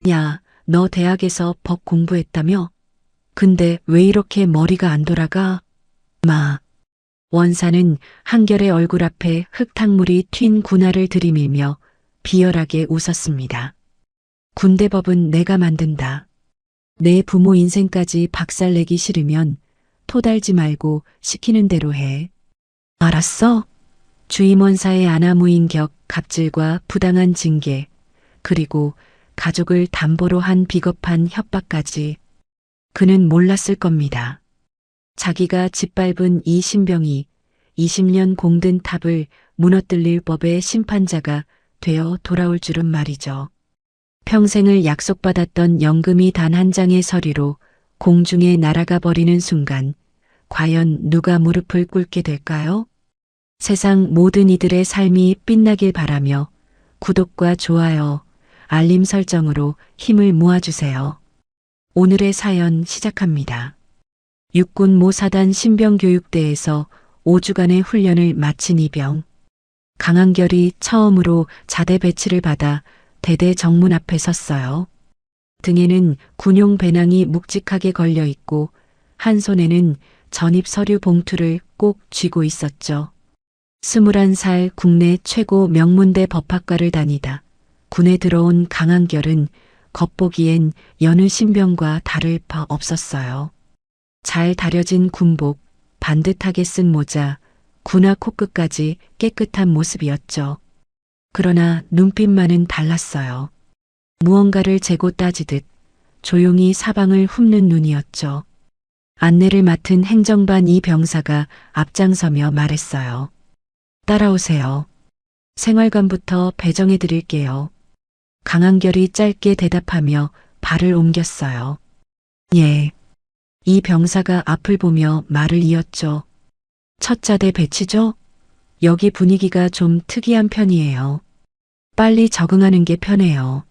야, 너 대학에서 법 공부했다며? 근데 왜 이렇게 머리가 안 돌아가? 마. 원사는 한결의 얼굴 앞에 흙탕물이 튄 군화를 들이밀며 비열하게 웃었습니다. 군대법은 내가 만든다. 내 부모 인생까지 박살내기 싫으면 토달지 말고 시키는 대로 해. 알았어? 주임원사의 아나무인격, 갑질과 부당한 징계, 그리고 가족을 담보로 한 비겁한 협박까지 그는 몰랐을 겁니다. 자기가 짓밟은 이 신병이 20년 공든 탑을 무너뜨릴 법의 심판자가 되어 돌아올 줄은 말이죠. 평생을 약속받았던 연금이 단 한 장의 서류로 공중에 날아가 버리는 순간 과연 누가 무릎을 꿇게 될까요? 세상 모든 이들의 삶이 빛나길 바라며 구독과 좋아요, 알림 설정으로 힘을 모아주세요. 오늘의 사연 시작합니다. 육군 모사단 신병교육대에서 5주간의 훈련을 마친 이병. 강한결이 처음으로 자대 배치를 받아 대대 정문 앞에 섰어요. 등에는 군용 배낭이 묵직하게 걸려 있고 한 손에는 전입 서류 봉투를 꼭 쥐고 있었죠. 21살 국내 최고 명문대 법학과를 다니다 군에 들어온 강한결은 겉보기엔 여느 신병과 다를 바 없었어요. 잘 다려진 군복, 반듯하게 쓴 모자, 군화 코끝까지 깨끗한 모습이었죠. 그러나 눈빛만은 달랐어요. 무언가를 재고 따지듯 조용히 사방을 훑는 눈이었죠. 안내를 맡은 행정반 이 병사가 앞장서며 말했어요. 따라오세요. 생활관부터 배정해 드릴게요. 강한결이 짧게 대답하며 발을 옮겼어요. 예. 이 병사가 앞을 보며 말을 이었죠. 첫 자대 배치죠? 여기 분위기가 좀 특이한 편이에요. 빨리 적응하는 게 편해요.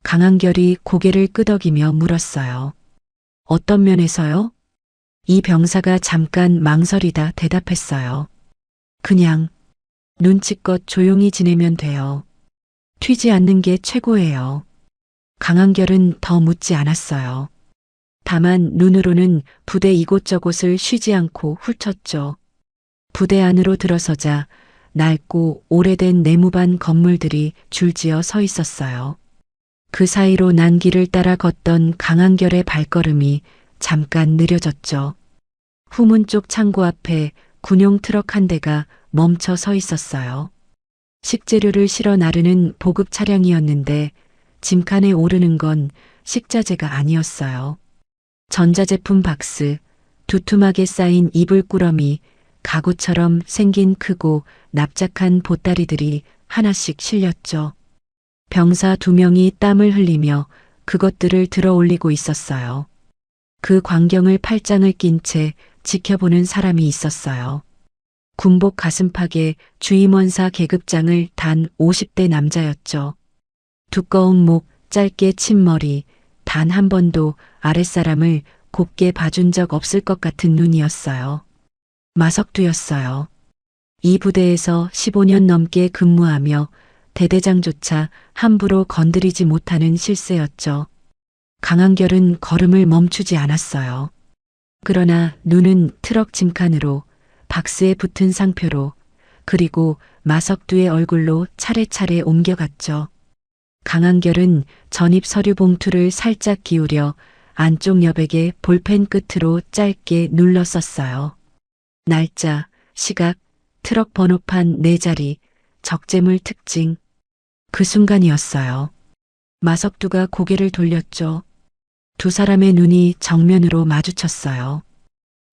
강한결이 고개를 끄덕이며 물었어요. 어떤 면에서요? 이 병사가 잠깐 망설이다 대답했어요. 그냥 눈치껏 조용히 지내면 돼요. 튀지 않는 게 최고예요. 강한결은 더 묻지 않았어요. 다만 눈으로는 부대 이곳저곳을 쉬지 않고 훑었죠. 부대 안으로 들어서자 낡고 오래된 내무반 건물들이 줄지어 서 있었어요. 그 사이로 난 길을 따라 걷던 강한결의 발걸음이 잠깐 느려졌죠. 후문 쪽 창고 앞에 군용 트럭 한 대가 멈춰 서 있었어요. 식재료를 실어 나르는 보급 차량이었는데 짐칸에 오르는 건 식자재가 아니었어요. 전자제품 박스, 두툼하게 쌓인 이불 꾸러미, 가구처럼 생긴 크고 납작한 보따리들이 하나씩 실렸죠. 병사 2명이 땀을 흘리며 그것들을 들어 올리고 있었어요. 그 광경을 팔짱을 낀 채 지켜보는 사람이 있었어요. 군복 가슴팍에 주임원사 계급장을 단 50대 남자였죠. 두꺼운 목, 짧게 친 머리, 단 한 번도 아랫사람을 곱게 봐준 적 없을 것 같은 눈이었어요. 마석두였어요. 이 부대에서 15년 넘게 근무하며 대대장조차 함부로 건드리지 못하는 실세였죠. 강한결은 걸음을 멈추지 않았어요. 그러나 눈은 트럭 짐칸으로, 박스에 붙은 상표로, 그리고 마석두의 얼굴로 차례차례 옮겨갔죠. 강한결은 전입 서류 봉투를 살짝 기울여 안쪽 여백에 볼펜 끝으로 짧게 눌러 썼어요. 날짜, 시각, 트럭 번호판 4자리, 적재물 특징. 그 순간이었어요. 마석두가 고개를 돌렸죠. 두 사람의 눈이 정면으로 마주쳤어요.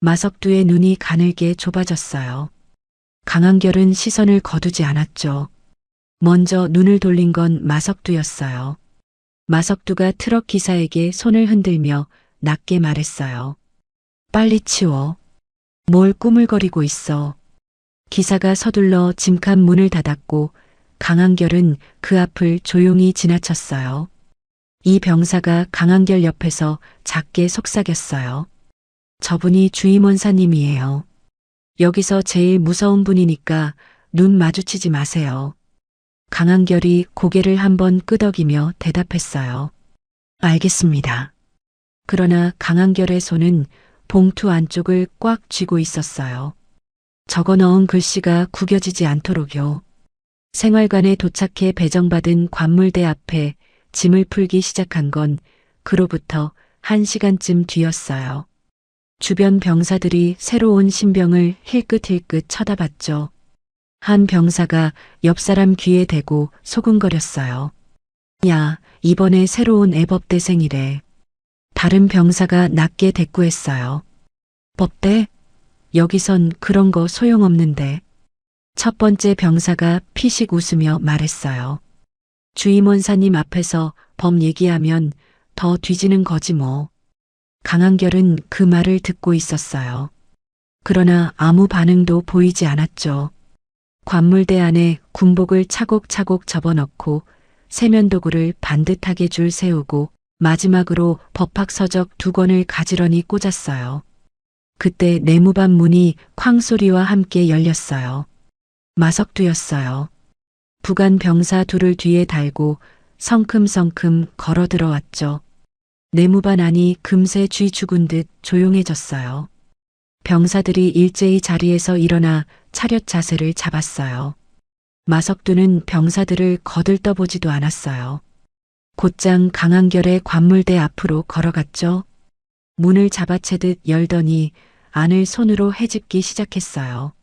마석두의 눈이 가늘게 좁아졌어요. 강한결은 시선을 거두지 않았죠. 먼저 눈을 돌린 건 마석두였어요. 마석두가 트럭 기사에게 손을 흔들며 낮게 말했어요. 빨리 치워. 뭘 꾸물거리고 있어. 기사가 서둘러 짐칸 문을 닫았고 강한결은 그 앞을 조용히 지나쳤어요. 이 병사가 강한결 옆에서 작게 속삭였어요. 저분이 주임원사님이에요. 여기서 제일 무서운 분이니까 눈 마주치지 마세요. 강한결이 고개를 한번 끄덕이며 대답했어요. 알겠습니다. 그러나 강한결의 손은 봉투 안쪽을 꽉 쥐고 있었어요. 적어 넣은 글씨가 구겨지지 않도록요. 생활관에 도착해 배정받은 관물대 앞에 짐을 풀기 시작한 건 그로부터 1시간쯤 뒤였어요. 주변 병사들이 새로 온 신병을 힐끗힐끗 쳐다봤죠. 한 병사가 옆 사람 귀에 대고 소근거렸어요. 야, 이번에 새로 온 애법대생이래. 다른 병사가 낮게 대꾸했어요. 법대? 여기선 그런 거 소용없는데. 첫 번째 병사가 피식 웃으며 말했어요. 주임원사님 앞에서 법 얘기하면 더 뒤지는 거지 뭐. 강한결은 그 말을 듣고 있었어요. 그러나 아무 반응도 보이지 않았죠. 관물대 안에 군복을 차곡차곡 접어넣고 세면도구를 반듯하게 줄 세우고 마지막으로 법학서적 2권을 가지런히 꽂았어요. 그때 내무반 문이 쾅 소리와 함께 열렸어요. 마석두였어요. 부관 병사 둘을 뒤에 달고 성큼성큼 걸어 들어왔죠. 내무반 안이 금세 쥐 죽은 듯 조용해졌어요. 병사들이 일제히 자리에서 일어나 차렷 자세를 잡았어요. 마석두는 병사들을 거들떠보지도 않았어요. 곧장 강한결의 관물대 앞으로 걸어갔죠. 문을 잡아채듯 열더니 안을 손으로 헤집기 시작했어요.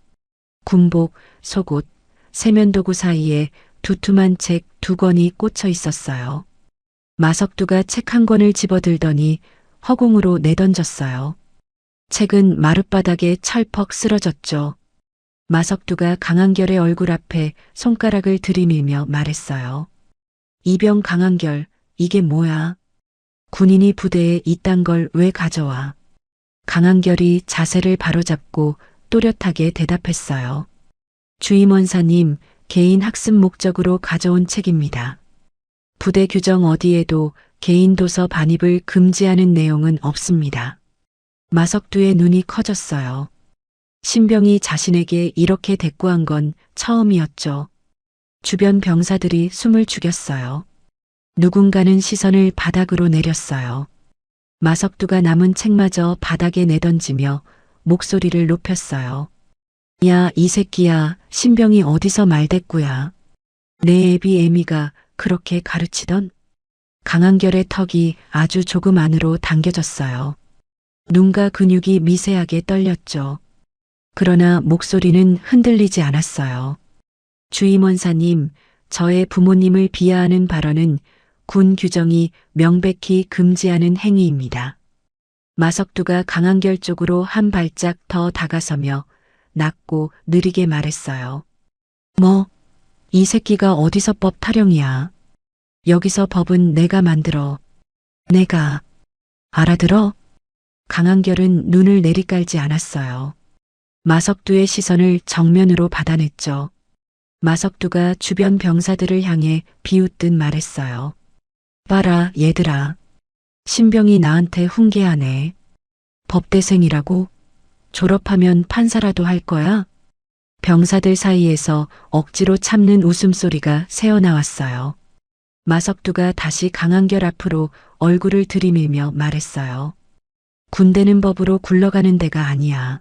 군복, 속옷, 세면도구 사이에 두툼한 책 2권이 꽂혀 있었어요. 마석두가 책 한 권을 집어들더니 허공으로 내던졌어요. 책은 마룻바닥에 철퍽 쓰러졌죠. 마석두가 강한결의 얼굴 앞에 손가락을 들이밀며 말했어요. 이병 강한결, 이게 뭐야? 군인이 부대에 이딴 걸 왜 가져와? 강한결이 자세를 바로잡고 또렷하게 대답했어요. 주임원사님, 개인 학습 목적으로 가져온 책입니다. 부대 규정 어디에도 개인 도서 반입을 금지하는 내용은 없습니다. 마석두의 눈이 커졌어요. 신병이 자신에게 이렇게 대꾸한 건 처음이었죠. 주변 병사들이 숨을 죽였어요. 누군가는 시선을 바닥으로 내렸어요. 마석두가 남은 책마저 바닥에 내던지며 목소리를 높였어요. 야, 이 새끼야, 신병이 어디서 말대꾸야. 내 애비 애미가 그렇게 가르치던? 강한결의 턱이 아주 조금 안으로 당겨졌어요. 눈과 근육이 미세하게 떨렸죠. 그러나 목소리는 흔들리지 않았어요. 주임원사님, 저의 부모님을 비하하는 발언은 군 규정이 명백히 금지하는 행위입니다. 마석두가 강한결 쪽으로 한 발짝 더 다가서며 낮고 느리게 말했어요. 뭐, 이 새끼가 어디서 법 타령이야. 여기서 법은 내가 만들어. 내가. 알아들어? 강한결은 눈을 내리깔지 않았어요. 마석두의 시선을 정면으로 받아냈죠. 마석두가 주변 병사들을 향해 비웃듯 말했어요. 봐라, 얘들아. 신병이 나한테 훈계하네. 법대생이라고? 졸업하면 판사라도 할 거야? 병사들 사이에서 억지로 참는 웃음소리가 새어나왔어요. 마석두가 다시 강한결 앞으로 얼굴을 들이밀며 말했어요. 군대는 법으로 굴러가는 데가 아니야.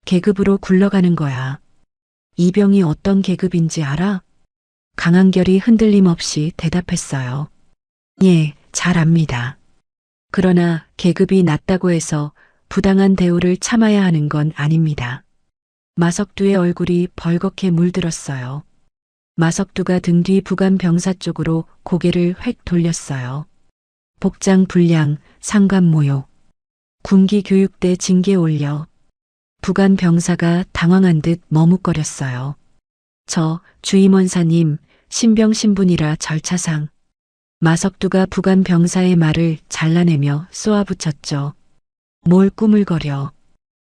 계급으로 굴러가는 거야. 이병이 어떤 계급인지 알아? 강한결이 흔들림 없이 대답했어요. 예, 잘 압니다. 그러나 계급이 낮다고 해서 부당한 대우를 참아야 하는 건 아닙니다. 마석두의 얼굴이 벌겋게 물들었어요. 마석두가 등 뒤 부관 병사 쪽으로 고개를 획 돌렸어요. 복장 불량, 상관 모욕. 군기 교육대 징계 올려. 부관 병사가 당황한 듯 머뭇거렸어요. 저 주임원사님, 신병 신분이라 절차상. 마석두가 부관 병사의 말을 잘라내며 쏘아붙였죠. 뭘 꾸물거려.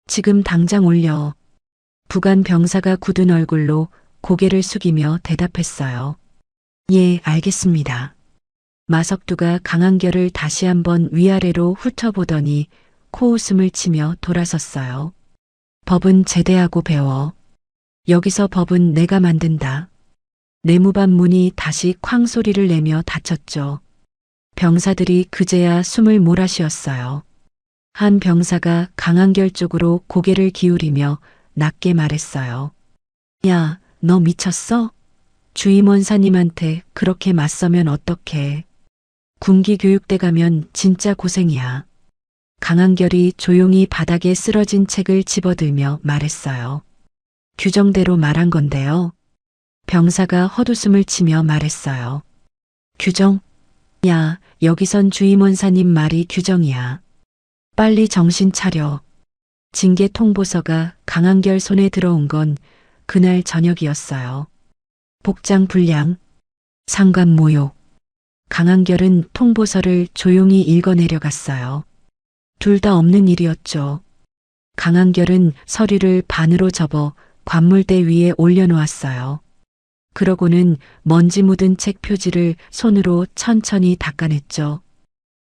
지금 당장 올려. 부관 병사가 굳은 얼굴로 고개를 숙이며 대답했어요. 예, 알겠습니다. 마석두가 강한결을 다시 한번 위아래로 훑어보더니 코웃음을 치며 돌아섰어요. 법은 제대하고 배워. 여기서 법은 내가 만든다. 내무반 문이 다시 쾅 소리를 내며 닫혔죠. 병사들이 그제야 숨을 몰아쉬었어요. 한 병사가 강한결 쪽으로 고개를 기울이며 낮게 말했어요. 야, 너 미쳤어? 주임원사님한테 그렇게 맞서면 어떡해. 군기 교육대 가면 진짜 고생이야. 강한결이 조용히 바닥에 쓰러진 책을 집어들며 말했어요. 규정대로 말한 건데요. 병사가 헛웃음을 치며 말했어요. 규정? 야, 여기선 주임원사님 말이 규정이야. 빨리 정신 차려. 징계 통보서가 강한결 손에 들어온 건 그날 저녁이었어요. 복장 불량, 상관 모욕. 강한결은 통보서를 조용히 읽어내려갔어요. 둘 다 없는 일이었죠. 강한결은 서류를 반으로 접어 관물대 위에 올려놓았어요. 그러고는 먼지 묻은 책 표지를 손으로 천천히 닦아냈죠.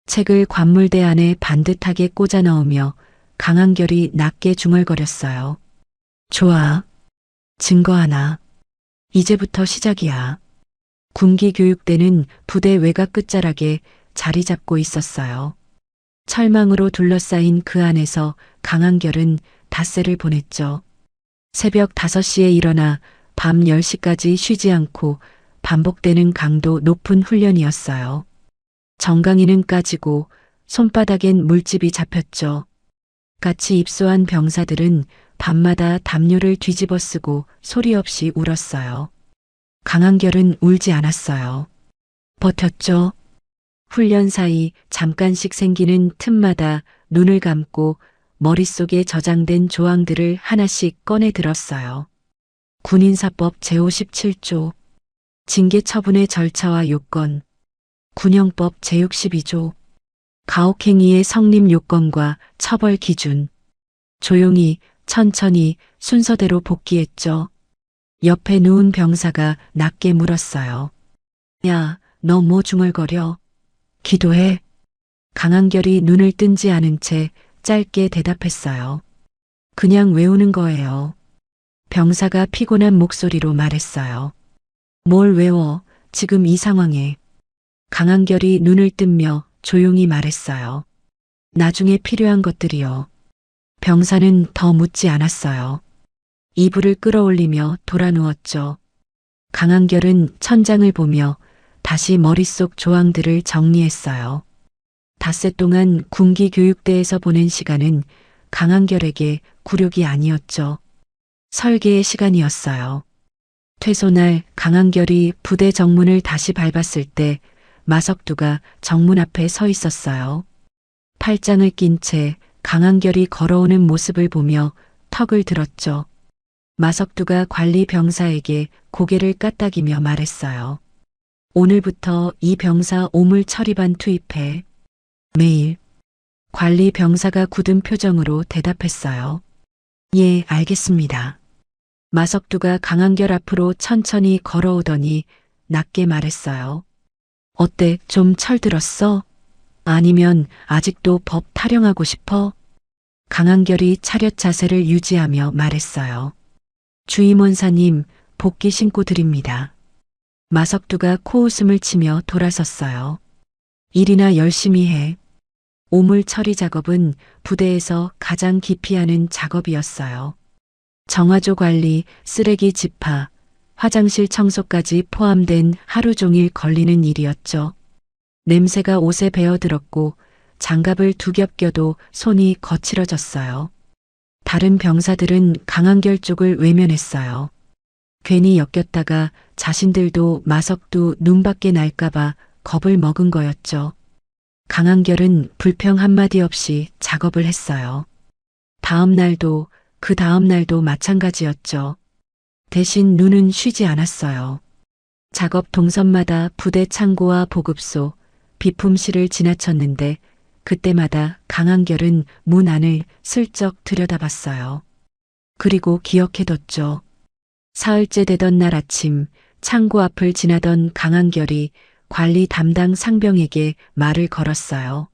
책을 관물대 안에 반듯하게 꽂아 넣으며 강한결이 낮게 중얼거렸어요. 좋아. 증거 하나. 이제부터 시작이야. 군기교육대는 부대 외곽 끝자락에 자리 잡고 있었어요. 철망으로 둘러싸인 그 안에서 강한결은 닷새를 보냈죠. 새벽 5시에 일어나 밤 10시까지 쉬지 않고 반복되는 강도 높은 훈련이었어요. 정강이는 까지고 손바닥엔 물집이 잡혔죠. 같이 입소한 병사들은 밤마다 담요를 뒤집어 쓰고 소리 없이 울었어요. 강한결은 울지 않았어요. 버텼죠. 훈련 사이 잠깐씩 생기는 틈마다 눈을 감고 머릿속에 저장된 조항들을 하나씩 꺼내 들었어요. 군인사법 제57조, 징계 처분의 절차와 요건, 군형법 제62조, 가혹행위의 성립 요건과 처벌 기준. 조용히 천천히 순서대로 복귀했죠. 옆에 누운 병사가 낮게 물었어요. 야, 너 뭐 중얼거려? 기도해. 강한결이 눈을 뜬지 않은 채 짧게 대답했어요. 그냥 외우는 거예요. 병사가 피곤한 목소리로 말했어요. 뭘 외워, 지금 이 상황에. 강한결이 눈을 뜨며 조용히 말했어요. 나중에 필요한 것들이요. 병사는 더 묻지 않았어요. 이불을 끌어올리며 돌아 누웠죠. 강한결은 천장을 보며 다시 머릿속 조항들을 정리했어요. 닷새 동안 군기교육대에서 보낸 시간은 강한결에게 굴욕이 아니었죠. 설계의 시간이었어요. 퇴소날 강한결이 부대 정문을 다시 밟았을 때 마석두가 정문 앞에 서 있었어요. 팔짱을 낀 채 강한결이 걸어오는 모습을 보며 턱을 들었죠. 마석두가 관리 병사에게 고개를 까딱이며 말했어요. 오늘부터 이 병사 오물 처리반 투입해. 매일. 관리 병사가 굳은 표정으로 대답했어요. 예, 알겠습니다. 마석두가 강한결 앞으로 천천히 걸어오더니 낮게 말했어요. 어때, 좀 철들었어? 아니면 아직도 법 타령하고 싶어? 강한결이 차렷 자세를 유지하며 말했어요. 주임원사님, 복귀 신고 드립니다. 마석두가 코웃음을 치며 돌아섰어요. 일이나 열심히 해. 오물 처리 작업은 부대에서 가장 기피하는 작업이었어요. 정화조 관리, 쓰레기 집화, 화장실 청소까지 포함된 하루 종일 걸리는 일이었죠. 냄새가 옷에 배어들었고 장갑을 두 겹 껴도 손이 거칠어졌어요. 다른 병사들은 강한결 쪽을 외면했어요. 괜히 엮였다가 자신들도 마석두 눈밖에 날까봐 겁을 먹은 거였죠. 강한결은 불평 한마디 없이 작업을 했어요. 다음 날도 그 다음 날도 마찬가지였죠. 대신 눈은 쉬지 않았어요. 작업 동선마다 부대 창고와 보급소, 비품실을 지나쳤는데 그때마다 강한결은 문 안을 슬쩍 들여다봤어요. 그리고 기억해뒀죠. 사흘째 되던 날 아침 창고 앞을 지나던 강한결이 관리 담당 상병에게 말을 걸었어요.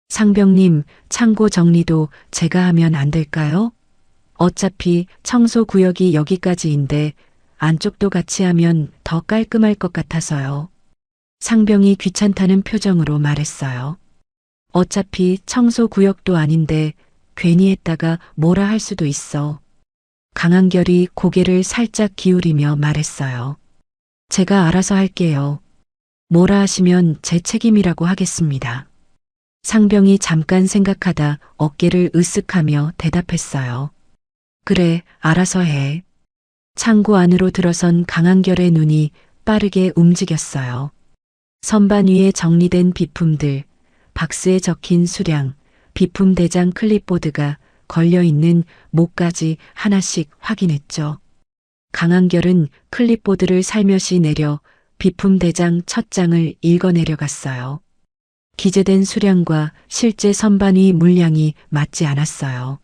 상병님, 창고 정리도 제가 하면 안 될까요? 어차피 청소 구역이 여기까지인데 안쪽도 같이 하면 더 깔끔할 것 같아서요. 상병이 귀찮다는 표정으로 말했어요. 어차피 청소 구역도 아닌데 괜히 했다가 뭐라 할 수도 있어. 강한결이 고개를 살짝 기울이며 말했어요. 제가 알아서 할게요. 뭐라 하시면 제 책임이라고 하겠습니다. 상병이 잠깐 생각하다 어깨를 으쓱하며 대답했어요. 그래, 알아서 해. 창고 안으로 들어선 강한결의 눈이 빠르게 움직였어요. 선반 위에 정리된 비품들, 박스에 적힌 수량, 비품 대장 클립보드가 걸려있는 목까지 하나씩 확인했죠. 강한결은 클립보드를 살며시 내려 비품 대장 첫 장을 읽어내려갔어요. 기재된 수량과 실제 선반 위 물량이 맞지 않았어요.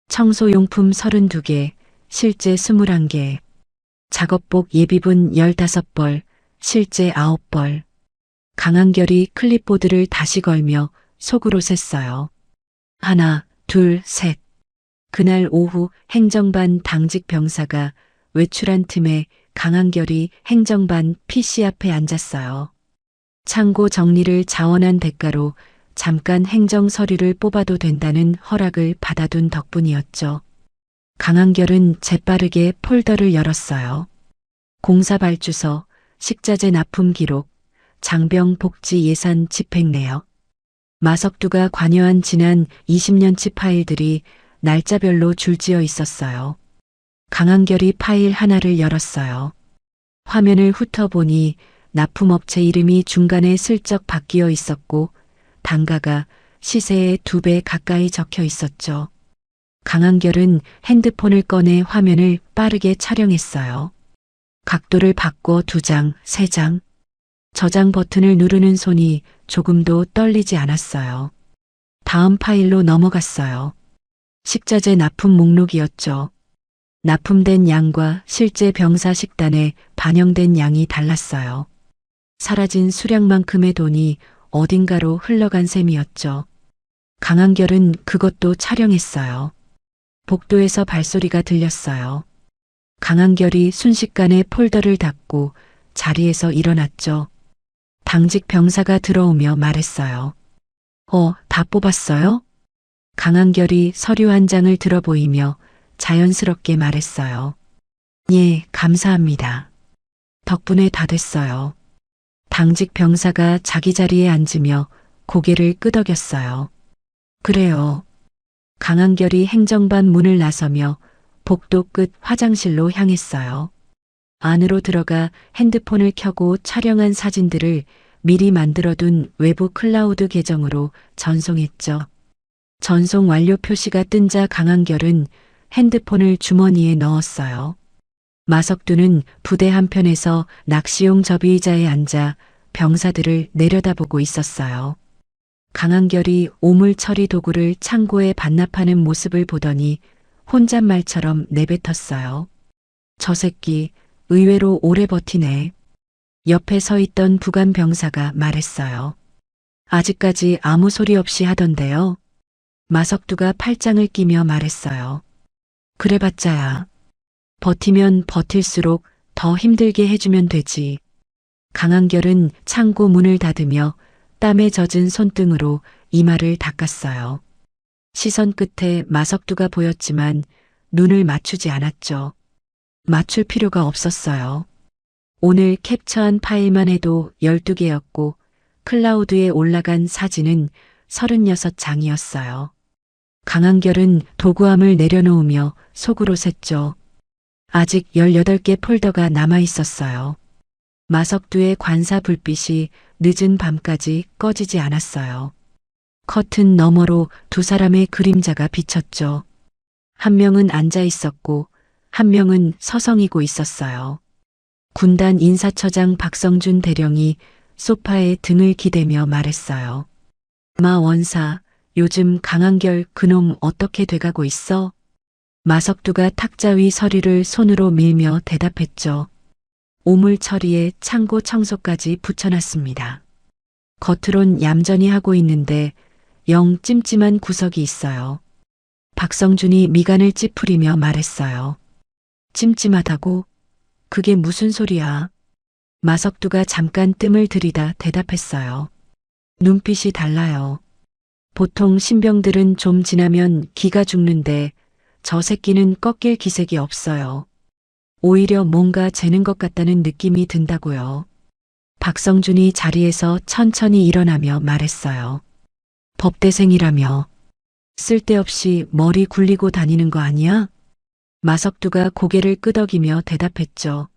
청소용품 32개, 실제 21개, 작업복 예비분 15벌, 실제 9벌. 강한결이 클립보드를 다시 걸며 속으로 셌어요. 하나, 둘, 셋. 그날 오후 행정반 당직 병사가 외출한 틈에 강한결이 행정반 PC 앞에 앉았어요. 창고 정리를 자원한 대가로 잠깐 행정 서류를 뽑아도 된다는 허락을 받아둔 덕분이었죠. 강한결은 재빠르게 폴더를 열었어요. 공사 발주서, 식자재 납품 기록, 장병 복지 예산 집행 내역. 마석두가 관여한 지난 20년치 파일들이 날짜별로 줄지어 있었어요. 강한결이 파일 하나를 열었어요. 화면을 훑어보니 납품업체 이름이 중간에 슬쩍 바뀌어 있었고 단가가 시세의 2배 가까이 적혀 있었죠. 강한결은 핸드폰을 꺼내 화면을 빠르게 촬영했어요. 각도를 바꿔 2장, 3장. 저장 버튼을 누르는 손이 조금도 떨리지 않았어요. 다음 파일로 넘어갔어요. 식자재 납품 목록이었죠. 납품된 양과 실제 병사 식단에 반영된 양이 달랐어요. 사라진 수량만큼의 돈이 어딘가로 흘러간 셈이었죠. 강한결은 그것도 촬영했어요. 복도에서 발소리가 들렸어요. 강한결이 순식간에 폴더를 닫고 자리에서 일어났죠. 당직 병사가 들어오며 말했어요. 다 뽑았어요? 강한결이 서류 한 장을 들어 보이며 자연스럽게 말했어요. 예, 감사합니다. 덕분에 다 됐어요. 당직 병사가 자기 자리에 앉으며 고개를 끄덕였어요. 그래요. 강한결이 행정반 문을 나서며 복도 끝 화장실로 향했어요. 안으로 들어가 핸드폰을 켜고 촬영한 사진들을 미리 만들어둔 외부 클라우드 계정으로 전송했죠. 전송 완료 표시가 뜬자 강한결은 핸드폰을 주머니에 넣었어요. 마석두는 부대 한편에서 낚시용 접이의자에 앉아 병사들을 내려다보고 있었어요. 강한결이 오물 처리 도구를 창고에 반납하는 모습을 보더니 혼잣말처럼 내뱉었어요. 저 새끼 의외로 오래 버티네. 옆에 서 있던 부관 병사가 말했어요. 아직까지 아무 소리 없이 하던데요. 마석두가 팔짱을 끼며 말했어요. 그래봤자야. 버티면 버틸수록 더 힘들게 해주면 되지. 강한결은 창고 문을 닫으며 땀에 젖은 손등으로 이마를 닦았어요. 시선 끝에 마석두가 보였지만 눈을 맞추지 않았죠. 맞출 필요가 없었어요. 오늘 캡처한 파일만 해도 12개였고 클라우드에 올라간 사진은 36장이었어요. 강한결은 도구함을 내려놓으며 속으로 셌죠. 아직 18개 폴더가 남아 있었어요. 마석두의 관사 불빛이 늦은 밤까지 꺼지지 않았어요. 커튼 너머로 2사람의 그림자가 비쳤죠. 한 명은 앉아 있었고 한 명은 서성이고 있었어요. 군단 인사처장 박성준 대령이 소파에 등을 기대며 말했어요. 마 원사, 요즘 강한결 그놈 어떻게 돼가고 있어? 마석두가 탁자 위 서류를 손으로 밀며 대답했죠. 오물 처리에 창고 청소까지 붙여놨습니다. 겉으론 얌전히 하고 있는데 영 찜찜한 구석이 있어요. 박성준이 미간을 찌푸리며 말했어요. 찜찜하다고? 그게 무슨 소리야? 마석두가 잠깐 뜸을 들이다 대답했어요. 눈빛이 달라요. 보통 신병들은 좀 지나면 기가 죽는데 저 새끼는 꺾일 기색이 없어요. 오히려 뭔가 재는 것 같다는 느낌이 든다고요. 박성준이 자리에서 천천히 일어나며 말했어요. 법대생이라며 쓸데없이 머리 굴리고 다니는 거 아니야? 마석두가 고개를 끄덕이며 대답했죠.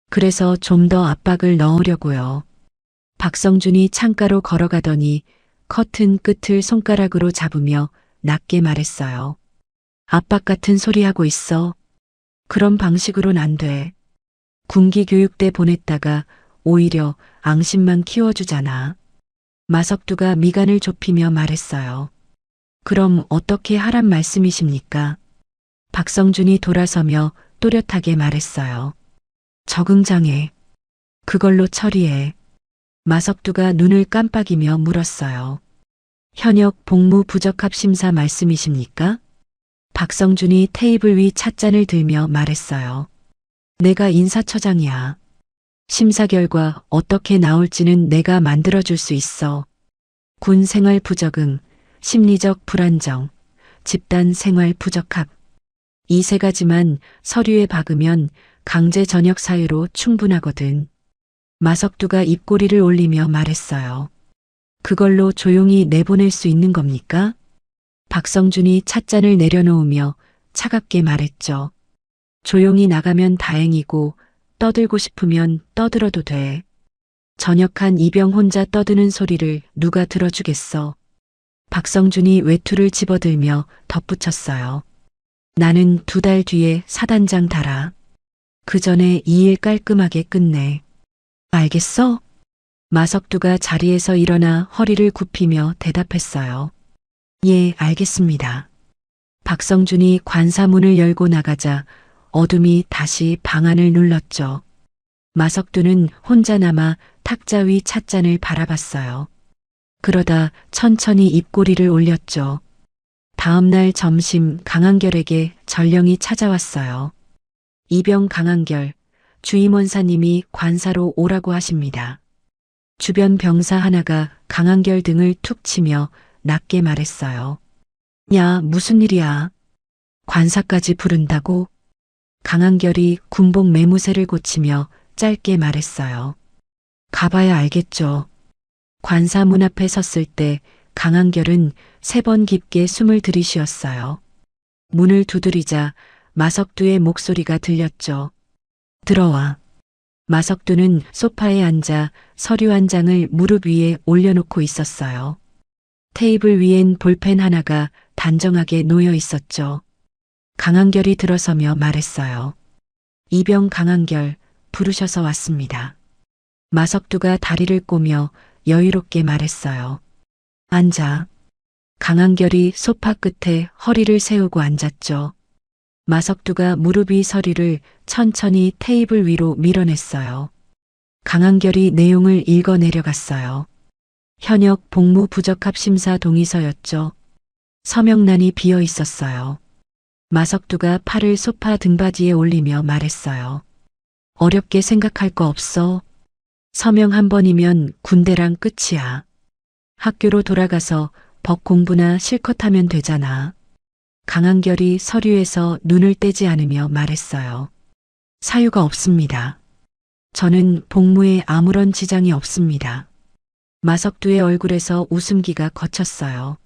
그래서 좀 더 압박을 넣으려고요. 박성준이 창가로 걸어가더니 커튼 끝을 손가락으로 잡으며 낮게 말했어요. 압박 같은 소리 하고 있어. 그런 방식으론 안 돼. 군기교육대 보냈다가 오히려 앙심만 키워주잖아. 마석두가 미간을 좁히며 말했어요. 그럼 어떻게 하란 말씀이십니까? 박성준이 돌아서며 또렷하게 말했어요. 적응장애. 그걸로 처리해. 마석두가 눈을 깜빡이며 물었어요. 현역 복무 부적합 심사 말씀이십니까? 박성준이 테이블 위 찻잔을 들며 말했어요. 내가 인사처장이야. 심사 결과 어떻게 나올지는 내가 만들어줄 수 있어. 군 생활 부적응, 심리적 불안정, 집단 생활 부적합. 이 세 가지만 서류에 박으면 강제 전역 사유로 충분하거든. 마석두가 입꼬리를 올리며 말했어요. 그걸로 조용히 내보낼 수 있는 겁니까? 박성준이 찻잔을 내려놓으며 차갑게 말했죠. 조용히 나가면 다행이고 떠들고 싶으면 떠들어도 돼. 전역한 이병 혼자 떠드는 소리를 누가 들어주겠어. 박성준이 외투를 집어들며 덧붙였어요. 나는 2달 뒤에 사단장 달아. 그 전에 이 일 깔끔하게 끝내. 알겠어? 마석두가 자리에서 일어나 허리를 굽히며 대답했어요. 예, 알겠습니다. 박성준이 관사문을 열고 나가자 어둠이 다시 방안을 눌렀죠. 마석두는 혼자 남아 탁자 위 찻잔을 바라봤어요. 그러다 천천히 입꼬리를 올렸죠. 다음 날 점심 강한결에게 전령이 찾아왔어요. 이병 강한결, 주임원사님이 관사로 오라고 하십니다. 주변 병사 하나가 강한결 등을 툭 치며 낮게 말했어요. 야, 무슨 일이야? 관사까지 부른다고? 강한결이 군복 매무새를 고치며 짧게 말했어요. 가봐야 알겠죠. 관사 문 앞에 섰을 때 강한결은 3번 깊게 숨을 들이쉬었어요. 문을 두드리자 마석두의 목소리가 들렸죠. 들어와. 마석두는 소파에 앉아 서류 한 장을 무릎 위에 올려놓고 있었어요. 테이블 위엔 볼펜 하나가 단정하게 놓여 있었죠. 강한결이 들어서며 말했어요. 이병 강한결 부르셔서 왔습니다. 마석두가 다리를 꼬며 여유롭게 말했어요. 앉아. 강한결이 소파 끝에 허리를 세우고 앉았죠. 마석두가 무릎 위 서류를 천천히 테이블 위로 밀어냈어요. 강한결이 내용을 읽어 내려갔어요. 현역 복무 부적합 심사 동의서였죠. 서명란이 비어 있었어요. 마석두가 팔을 소파 등받이에 올리며 말했어요. 어렵게 생각할 거 없어. 서명 한 번이면 군대랑 끝이야. 학교로 돌아가서 법 공부나 실컷 하면 되잖아. 강한결이 서류에서 눈을 떼지 않으며 말했어요. 사유가 없습니다. 저는 복무에 아무런 지장이 없습니다. 마석두의 얼굴에서 웃음기가 거쳤어요.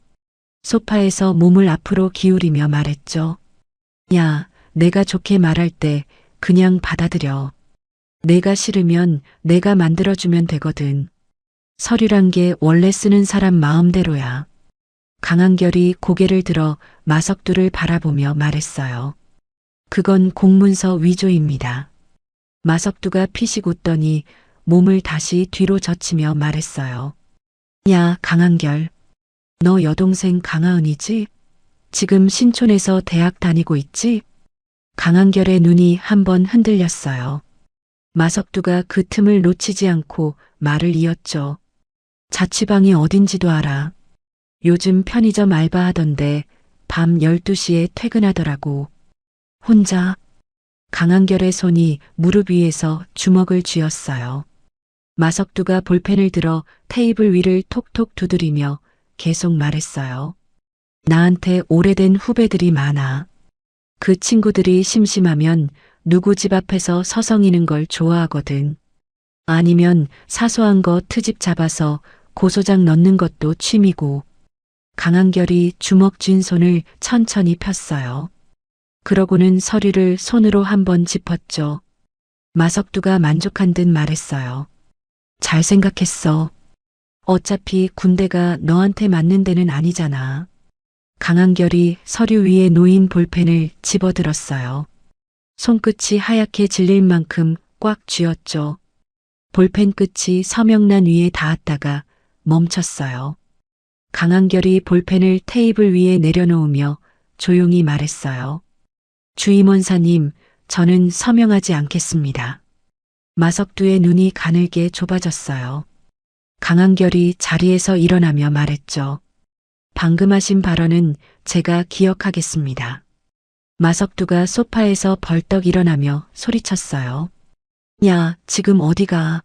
소파에서 몸을 앞으로 기울이며 말했죠. 야, 내가 좋게 말할 때 그냥 받아들여. 내가 싫으면 내가 만들어주면 되거든. 서류란 게 원래 쓰는 사람 마음대로야. 강한결이 고개를 들어 마석두를 바라보며 말했어요. 그건 공문서 위조입니다. 마석두가 피식 웃더니 몸을 다시 뒤로 젖히며 말했어요. 야, 강한결. 너 여동생 강하은이지? 지금 신촌에서 대학 다니고 있지? 강한결의 눈이 한번 흔들렸어요. 마석두가 그 틈을 놓치지 않고 말을 이었죠. 자취방이 어딘지도 알아. 요즘 편의점 알바하던데 밤 12시에 퇴근하더라고. 혼자? 강한결의 손이 무릎 위에서 주먹을 쥐었어요. 마석두가 볼펜을 들어 테이블 위를 톡톡 두드리며 계속 말했어요. 나한테 오래된 후배들이 많아. 그 친구들이 심심하면 누구 집 앞에서 서성이는 걸 좋아하거든. 아니면 사소한 거 트집 잡아서 고소장 넣는 것도 취미고. 강한결이 주먹 쥔 손을 천천히 폈어요. 그러고는 서류를 손으로 한번 짚었죠. 마석두가 만족한 듯 말했어요. 잘 생각했어. 어차피 군대가 너한테 맞는 데는 아니잖아. 강한결이 서류 위에 놓인 볼펜을 집어들었어요. 손끝이 하얗게 질릴 만큼 꽉 쥐었죠. 볼펜 끝이 서명란 위에 닿았다가 멈췄어요. 강한결이 볼펜을 테이블 위에 내려놓으며 조용히 말했어요. 주임원사님, 저는 서명하지 않겠습니다. 마석두의 눈이 가늘게 좁아졌어요. 강한결이 자리에서 일어나며 말했죠. 방금 하신 발언은 제가 기억하겠습니다. 마석두가 소파에서 벌떡 일어나며 소리쳤어요. 야, 지금 어디가?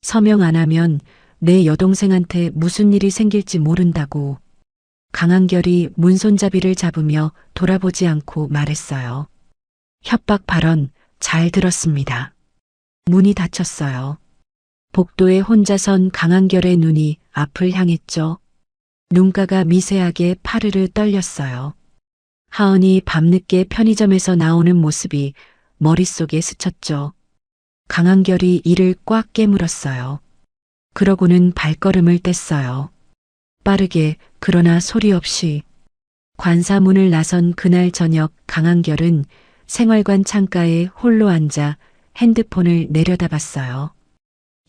서명 안 하면 내 여동생한테 무슨 일이 생길지 모른다고. 강한결이 문손잡이를 잡으며 돌아보지 않고 말했어요. 협박 발언 잘 들었습니다. 문이 닫혔어요. 복도에 혼자 선 강한결의 눈이 앞을 향했죠. 눈가가 미세하게 파르르 떨렸어요. 하은이 밤늦게 편의점에서 나오는 모습이 머릿속에 스쳤죠. 강한결이 이를 꽉 깨물었어요. 그러고는 발걸음을 뗐어요. 빠르게 그러나 소리 없이. 관사문을 나선 그날 저녁 강한결은 생활관 창가에 홀로 앉아 핸드폰을 내려다봤어요.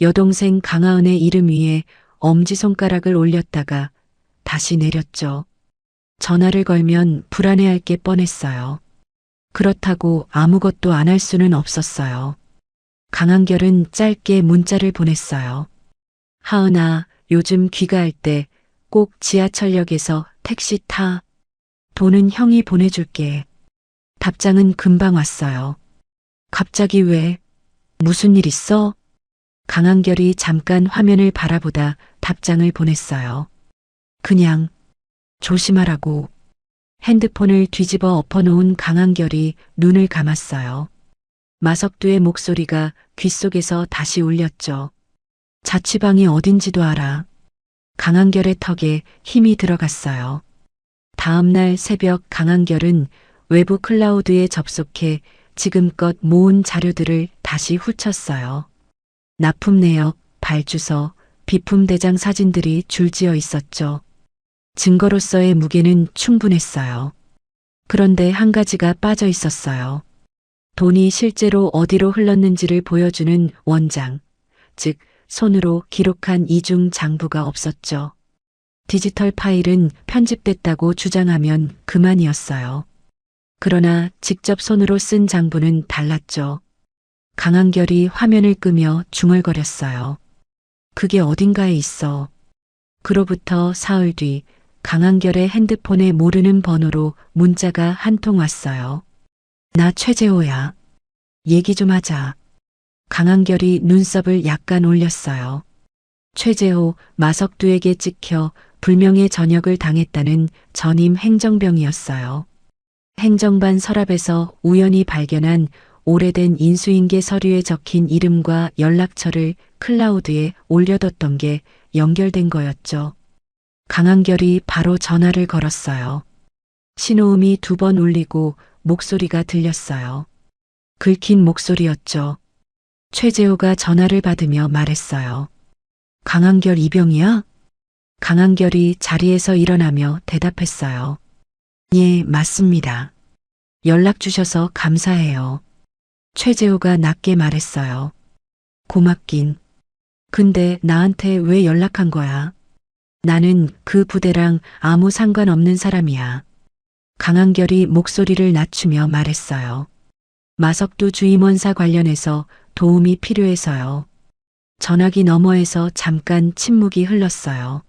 여동생 강하은의 이름 위에 엄지손가락을 올렸다가 다시 내렸죠. 전화를 걸면 불안해할 게 뻔했어요. 그렇다고 아무것도 안 할 수는 없었어요. 강한결은 짧게 문자를 보냈어요. 하은아, 요즘 귀가할 때 꼭 지하철역에서 택시 타. 돈은 형이 보내줄게. 답장은 금방 왔어요. 갑자기 왜? 무슨 일 있어? 강한결이 잠깐 화면을 바라보다 답장을 보냈어요. 그냥 조심하라고. 핸드폰을 뒤집어 엎어놓은 강한결이 눈을 감았어요. 마석두의 목소리가 귓속에서 다시 울렸죠. 자취방이 어딘지도 알아. 강한결의 턱에 힘이 들어갔어요. 다음 날 새벽 강한결은 외부 클라우드에 접속해 지금껏 모은 자료들을 다시 훑었어요. 납품 내역, 발주서, 비품 대장 사진들이 줄지어 있었죠. 증거로서의 무게는 충분했어요. 그런데 한 가지가 빠져 있었어요. 돈이 실제로 어디로 흘렀는지를 보여주는 원장, 즉 손으로 기록한 이중 장부가 없었죠. 디지털 파일은 편집됐다고 주장하면 그만이었어요. 그러나 직접 손으로 쓴 장부는 달랐죠. 강한결이 화면을 끄며 중얼거렸어요. 그게 어딘가에 있어. 그로부터 사흘 뒤 강한결의 핸드폰에 모르는 번호로 문자가 한 통 왔어요. 나 최재호야. 얘기 좀 하자. 강한결이 눈썹을 약간 올렸어요. 최재호, 마석두에게 찍혀 불명예 전역을 당했다는 전임 행정병이었어요. 행정반 서랍에서 우연히 발견한 오래된 인수인계 서류에 적힌 이름과 연락처를 클라우드에 올려뒀던 게 연결된 거였죠. 강한결이 바로 전화를 걸었어요. 신호음이 2번 울리고 목소리가 들렸어요. 긁힌 목소리였죠. 최재호가 전화를 받으며 말했어요. 강한결 이병이야? 강한결이 자리에서 일어나며 대답했어요. 예, 맞습니다. 연락 주셔서 감사해요. 최재호가 낮게 말했어요. 고맙긴. 근데 나한테 왜 연락한 거야? 나는 그 부대랑 아무 상관없는 사람이야. 강한결이 목소리를 낮추며 말했어요. 마석두 주임원사 관련해서 도움이 필요해서요. 전화기 너머에서 잠깐 침묵이 흘렀어요.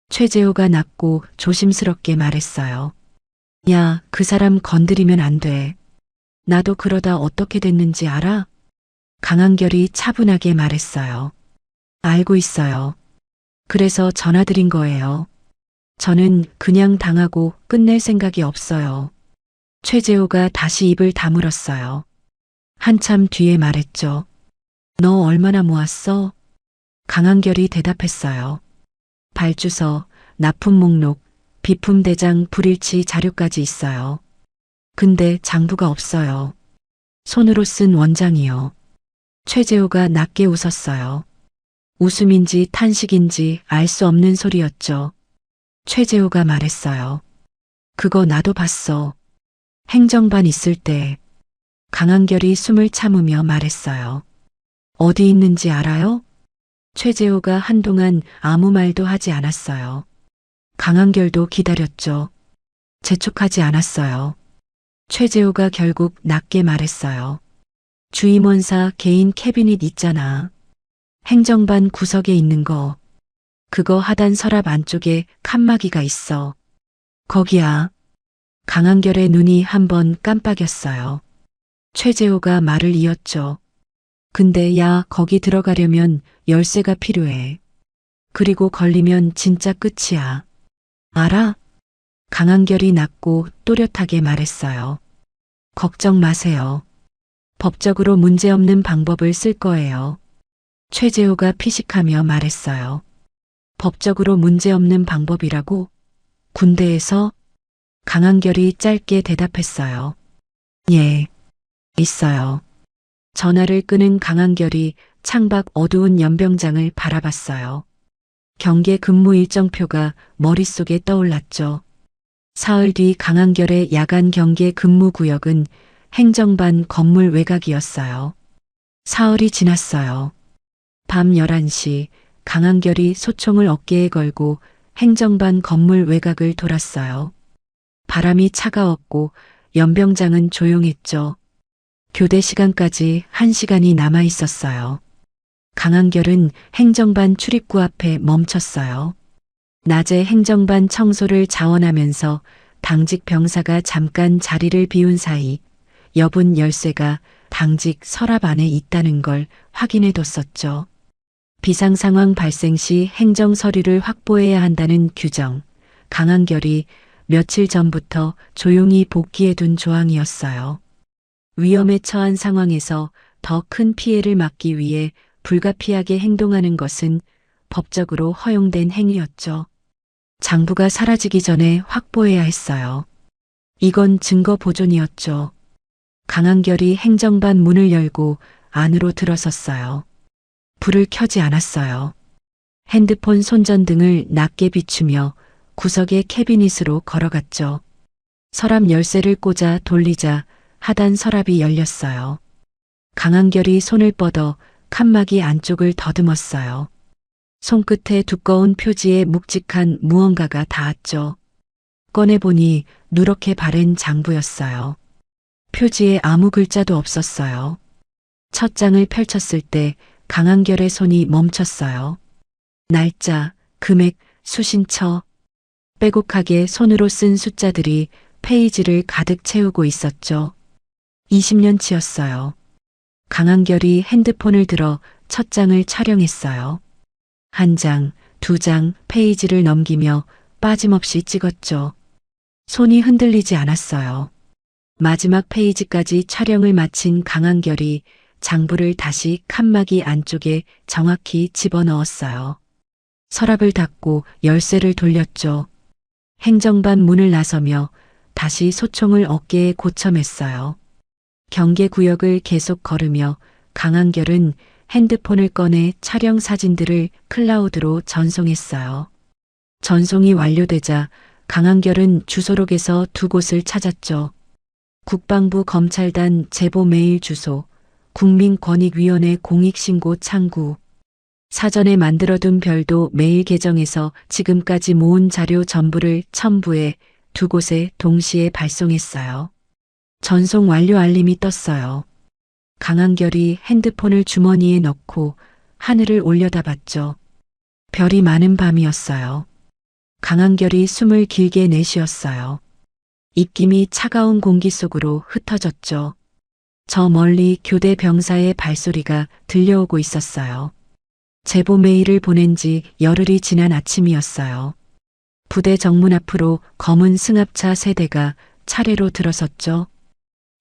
최재호가 낮고 조심스럽게 말했어요. 야, 그 사람 건드리면 안 돼. 나도 그러다 어떻게 됐는지 알아? 강한결이 차분하게 말했어요. 알고 있어요. 그래서 전화드린 거예요. 저는 그냥 당하고 끝낼 생각이 없어요. 최재호가 다시 입을 다물었어요. 한참 뒤에 말했죠. 너 얼마나 모았어? 강한결이 대답했어요. 발주서, 납품 목록, 비품 대장 불일치 자료까지 있어요. 근데 장부가 없어요. 손으로 쓴 원장이요. 최재호가 낮게 웃었어요. 웃음인지 탄식인지 알 수 없는 소리였죠. 최재호가 말했어요. 그거 나도 봤어. 행정반 있을 때. 강한결이 숨을 참으며 말했어요. 어디 있는지 알아요? 최재호가 한동안 아무 말도 하지 않았어요. 강한결도 기다렸죠. 재촉하지 않았어요. 최재호가 결국 낮게 말했어요. 주임원사 개인 캐비닛 있잖아. 행정반 구석에 있는 거. 그거 하단 서랍 안쪽에 칸막이가 있어. 거기야. 강한결의 눈이 한번 깜빡였어요. 최재호가 말을 이었죠. 근데 야, 거기 들어가려면 열쇠가 필요해. 그리고 걸리면 진짜 끝이야. 알아? 강한결이 낮고 또렷하게 말했어요. 걱정 마세요. 법적으로 문제없는 방법을 쓸 거예요. 최재호가 피식하며 말했어요. 법적으로 문제없는 방법이라고? 군대에서? 강한결이 짧게 대답했어요. 예, 있어요. 전화를 끄는 강한결이 창밖 어두운 연병장을 바라봤어요. 경계 근무 일정표가 머릿속에 떠올랐죠. 사흘 뒤 강한결의 야간 경계 근무 구역은 행정반 건물 외곽이었어요. 사흘이 지났어요. 밤 11시 강한결이 소총을 어깨에 걸고 행정반 건물 외곽을 돌았어요. 바람이 차가웠고 연병장은 조용했죠. 교대 시간까지 1시간이 남아 있었어요. 강한결은 행정반 출입구 앞에 멈췄어요. 낮에 행정반 청소를 자원하면서 당직 병사가 잠깐 자리를 비운 사이 여분 열쇠가 당직 서랍 안에 있다는 걸 확인해 뒀었죠. 비상 상황 발생 시 행정 서류를 확보해야 한다는 규정, 강한결이 며칠 전부터 조용히 복기해 둔 조항이었어요. 위험에 처한 상황에서 더 큰 피해를 막기 위해 불가피하게 행동하는 것은 법적으로 허용된 행위였죠. 장부가 사라지기 전에 확보해야 했어요. 이건 증거 보존이었죠. 강한결이 행정반 문을 열고 안으로 들어섰어요. 불을 켜지 않았어요. 핸드폰 손전등을 낮게 비추며 구석의 캐비닛으로 걸어갔죠. 서랍 열쇠를 꽂아 돌리자 하단 서랍이 열렸어요. 강한결이 손을 뻗어 칸막이 안쪽을 더듬었어요. 손끝에 두꺼운 표지에 묵직한 무언가가 닿았죠. 꺼내보니 누렇게 바른 장부였어요. 표지에 아무 글자도 없었어요. 첫 장을 펼쳤을 때 강한결의 손이 멈췄어요. 날짜, 금액, 수신처, 빼곡하게 손으로 쓴 숫자들이 페이지를 가득 채우고 있었죠. 20년치였어요. 강한결이 핸드폰을 들어 첫 장을 촬영했어요. 한 장, 두 장 페이지를 넘기며 빠짐없이 찍었죠. 손이 흔들리지 않았어요. 마지막 페이지까지 촬영을 마친 강한결이 장부를 다시 칸막이 안쪽에 정확히 집어넣었어요. 서랍을 닫고 열쇠를 돌렸죠. 행정반 문을 나서며 다시 소총을 어깨에 고쳐맸어요. 경계구역을 계속 걸으며 강한결은 핸드폰을 꺼내 촬영 사진들을 클라우드로 전송했어요. 전송이 완료되자 강한결은 주소록에서 두 곳을 찾았죠. 국방부 검찰단 제보 메일 주소, 국민권익위원회 공익신고 창구. 사전에 만들어둔 별도 메일 계정에서 지금까지 모은 자료 전부를 첨부해 두 곳에 동시에 발송했어요. 전송 완료 알림이 떴어요. 강한결이 핸드폰을 주머니에 넣고 하늘을 올려다봤죠. 별이 많은 밤이었어요. 강한결이 숨을 길게 내쉬었어요. 입김이 차가운 공기 속으로 흩어졌죠. 저 멀리 교대 병사의 발소리가 들려오고 있었어요. 제보 메일을 보낸 지 열흘이 지난 아침이었어요. 부대 정문 앞으로 검은 승합차 3대가 차례로 들어섰죠.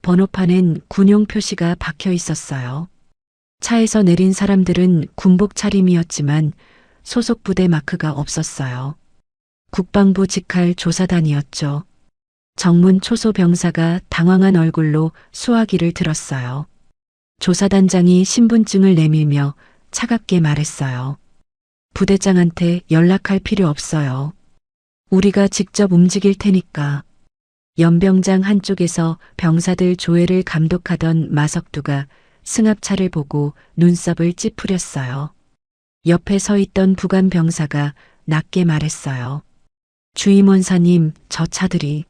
번호판엔 군용 표시가 박혀 있었어요. 차에서 내린 사람들은 군복 차림이었지만 소속 부대 마크가 없었어요. 국방부 직할 조사단이었죠. 정문 초소 병사가 당황한 얼굴로 수화기를 들었어요. 조사단장이 신분증을 내밀며 차갑게 말했어요. 부대장한테 연락할 필요 없어요. 우리가 직접 움직일 테니까. 연병장 한쪽에서 병사들 조회를 감독하던 마석두가 승합차를 보고 눈썹을 찌푸렸어요. 옆에 서 있던 부관 병사가 낮게 말했어요. 주임원사님, 저 차들이.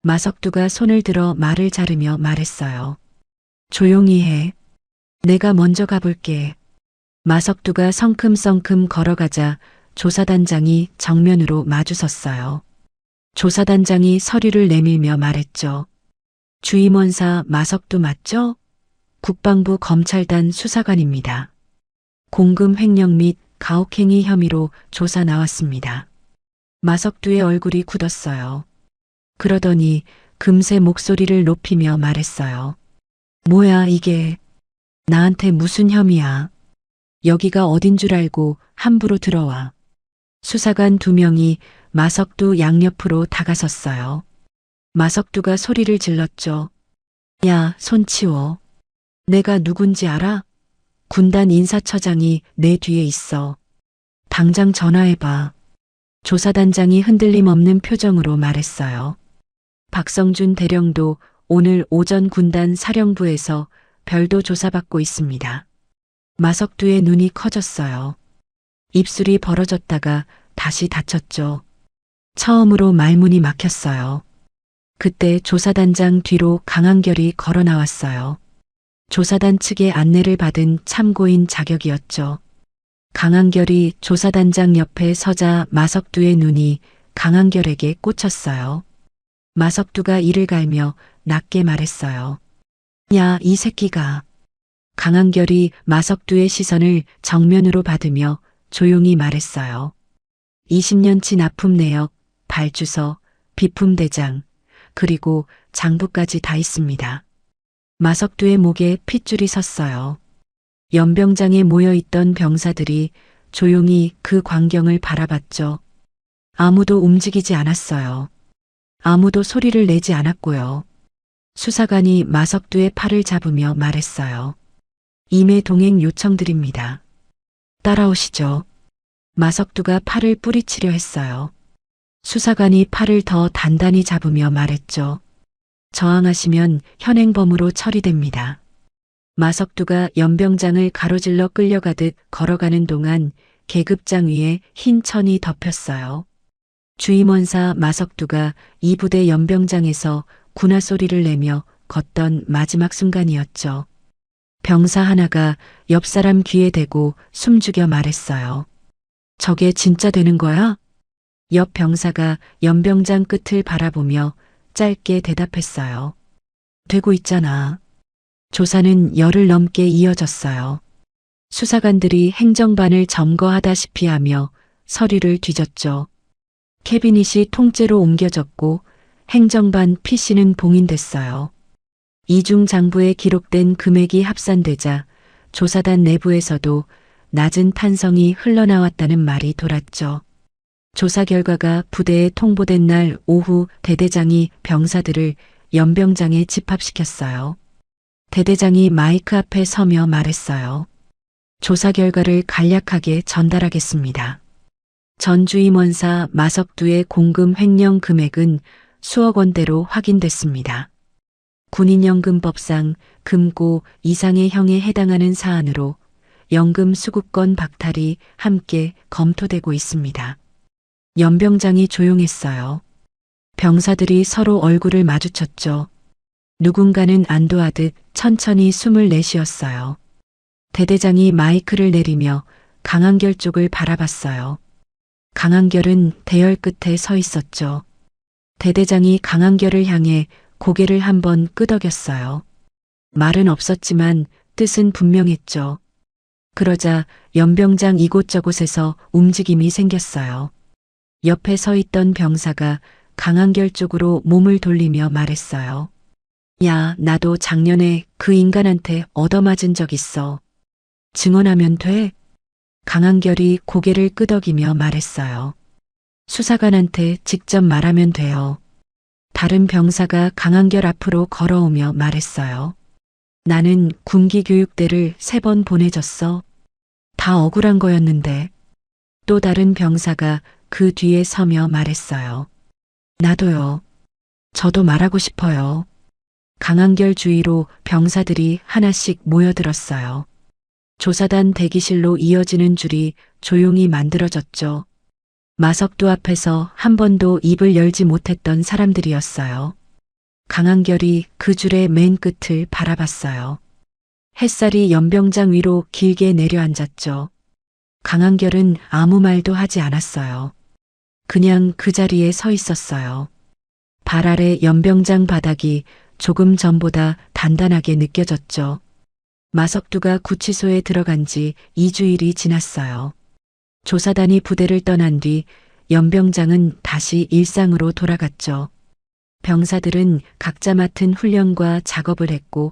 마석두가 손을 들어 말을 자르며 말했어요. 조용히 해. 내가 먼저 가볼게. 마석두가 성큼성큼 걸어가자 조사단장이 정면으로 마주섰어요. 조사단장이 서류를 내밀며 말했죠. 주임원사 마석두 맞죠? 국방부 검찰단 수사관입니다. 공금 횡령 및 가혹행위 혐의로 조사 나왔습니다. 마석두의 얼굴이 굳었어요. 그러더니 금세 목소리를 높이며 말했어요. 뭐야 이게. 나한테 무슨 혐의야. 여기가 어딘 줄 알고 함부로 들어와. 수사관 2명이 마석두 양옆으로 다가섰어요. 마석두가 소리를 질렀죠. 야, 손 치워. 내가 누군지 알아? 군단 인사처장이 내 뒤에 있어. 당장 전화해봐. 조사단장이 흔들림 없는 표정으로 말했어요. 박성준 대령도 오늘 오전 군단 사령부에서 별도 조사받고 있습니다. 마석두의 눈이 커졌어요. 입술이 벌어졌다가 다시 닫혔죠. 처음으로 말문이 막혔어요. 그때 조사단장 뒤로 강한결이 걸어 나왔어요. 조사단 측의 안내를 받은 참고인 자격이었죠. 강한결이 조사단장 옆에 서자 마석두의 눈이 강한결에게 꽂혔어요. 마석두가 이를 갈며 낮게 말했어요. 야, 이 새끼가. 강한결이 마석두의 시선을 정면으로 받으며 조용히 말했어요. 20년치 납품 내역, 발주서, 비품대장, 그리고 장부까지 다 있습니다. 마석두의 목에 핏줄이 섰어요. 연병장에 모여있던 병사들이 조용히 그 광경을 바라봤죠. 아무도 움직이지 않았어요. 아무도 소리를 내지 않았고요. 수사관이 마석두의 팔을 잡으며 말했어요. 임해 동행 요청드립니다. 따라오시죠. 마석두가 팔을 뿌리치려 했어요. 수사관이 팔을 더 단단히 잡으며 말했죠. 저항하시면 현행범으로 처리됩니다. 마석두가 연병장을 가로질러 끌려가듯 걸어가는 동안 계급장 위에 흰 천이 덮였어요. 주임원사 마석두가 이 부대 연병장에서 군화 소리를 내며 걷던 마지막 순간이었죠. 병사 하나가 옆 사람 귀에 대고 숨죽여 말했어요. 저게 진짜 되는 거야? 옆 병사가 연병장 끝을 바라보며 짧게 대답했어요. 되고 있잖아. 조사는 열흘 넘게 이어졌어요. 수사관들이 행정반을 점거하다시피 하며 서류를 뒤졌죠. 캐비닛이 통째로 옮겨졌고 행정반 PC는 봉인됐어요. 이중 장부에 기록된 금액이 합산되자 조사단 내부에서도 낮은 탄성이 흘러나왔다는 말이 돌았죠. 조사 결과가 부대에 통보된 날 오후 대대장이 병사들을 연병장에 집합시켰어요. 대대장이 마이크 앞에 서며 말했어요. 조사 결과를 간략하게 전달하겠습니다. 전 주임원사 마석두의 공금 횡령 금액은 수억 원대로 확인됐습니다. 군인연금법상 금고 이상의 형에 해당하는 사안으로 연금 수급권 박탈이 함께 검토되고 있습니다. 연병장이 조용했어요. 병사들이 서로 얼굴을 마주쳤죠. 누군가는 안도하듯 천천히 숨을 내쉬었어요. 대대장이 마이크를 내리며 강한결 쪽을 바라봤어요. 강한결은 대열 끝에 서 있었죠. 대대장이 강한결을 향해 고개를 한번 끄덕였어요. 말은 없었지만 뜻은 분명했죠. 그러자 연병장 이곳저곳에서 움직임이 생겼어요. 옆에 서 있던 병사가 강한결 쪽으로 몸을 돌리며 말했어요. 야, 나도 작년에 그 인간한테 얻어맞은 적 있어. 증언하면 돼? 강한결이 고개를 끄덕이며 말했어요. 수사관한테 직접 말하면 돼요. 다른 병사가 강한결 앞으로 걸어오며 말했어요. 나는 군기교육대를 3번 보내줬어. 다 억울한 거였는데. 또 다른 병사가 그 뒤에 서며 말했어요. 나도요. 저도 말하고 싶어요. 강한결 주위로 병사들이 하나씩 모여들었어요. 조사단 대기실로 이어지는 줄이 조용히 만들어졌죠. 마석두 앞에서 한 번도 입을 열지 못했던 사람들이었어요. 강한결이 그 줄의 맨 끝을 바라봤어요. 햇살이 연병장 위로 길게 내려앉았죠. 강한결은 아무 말도 하지 않았어요. 그냥 그 자리에 서 있었어요. 발 아래 연병장 바닥이 조금 전보다 단단하게 느껴졌죠. 마석두가 구치소에 들어간 지 2주일이 지났어요. 조사단이 부대를 떠난 뒤 연병장은 다시 일상으로 돌아갔죠. 병사들은 각자 맡은 훈련과 작업을 했고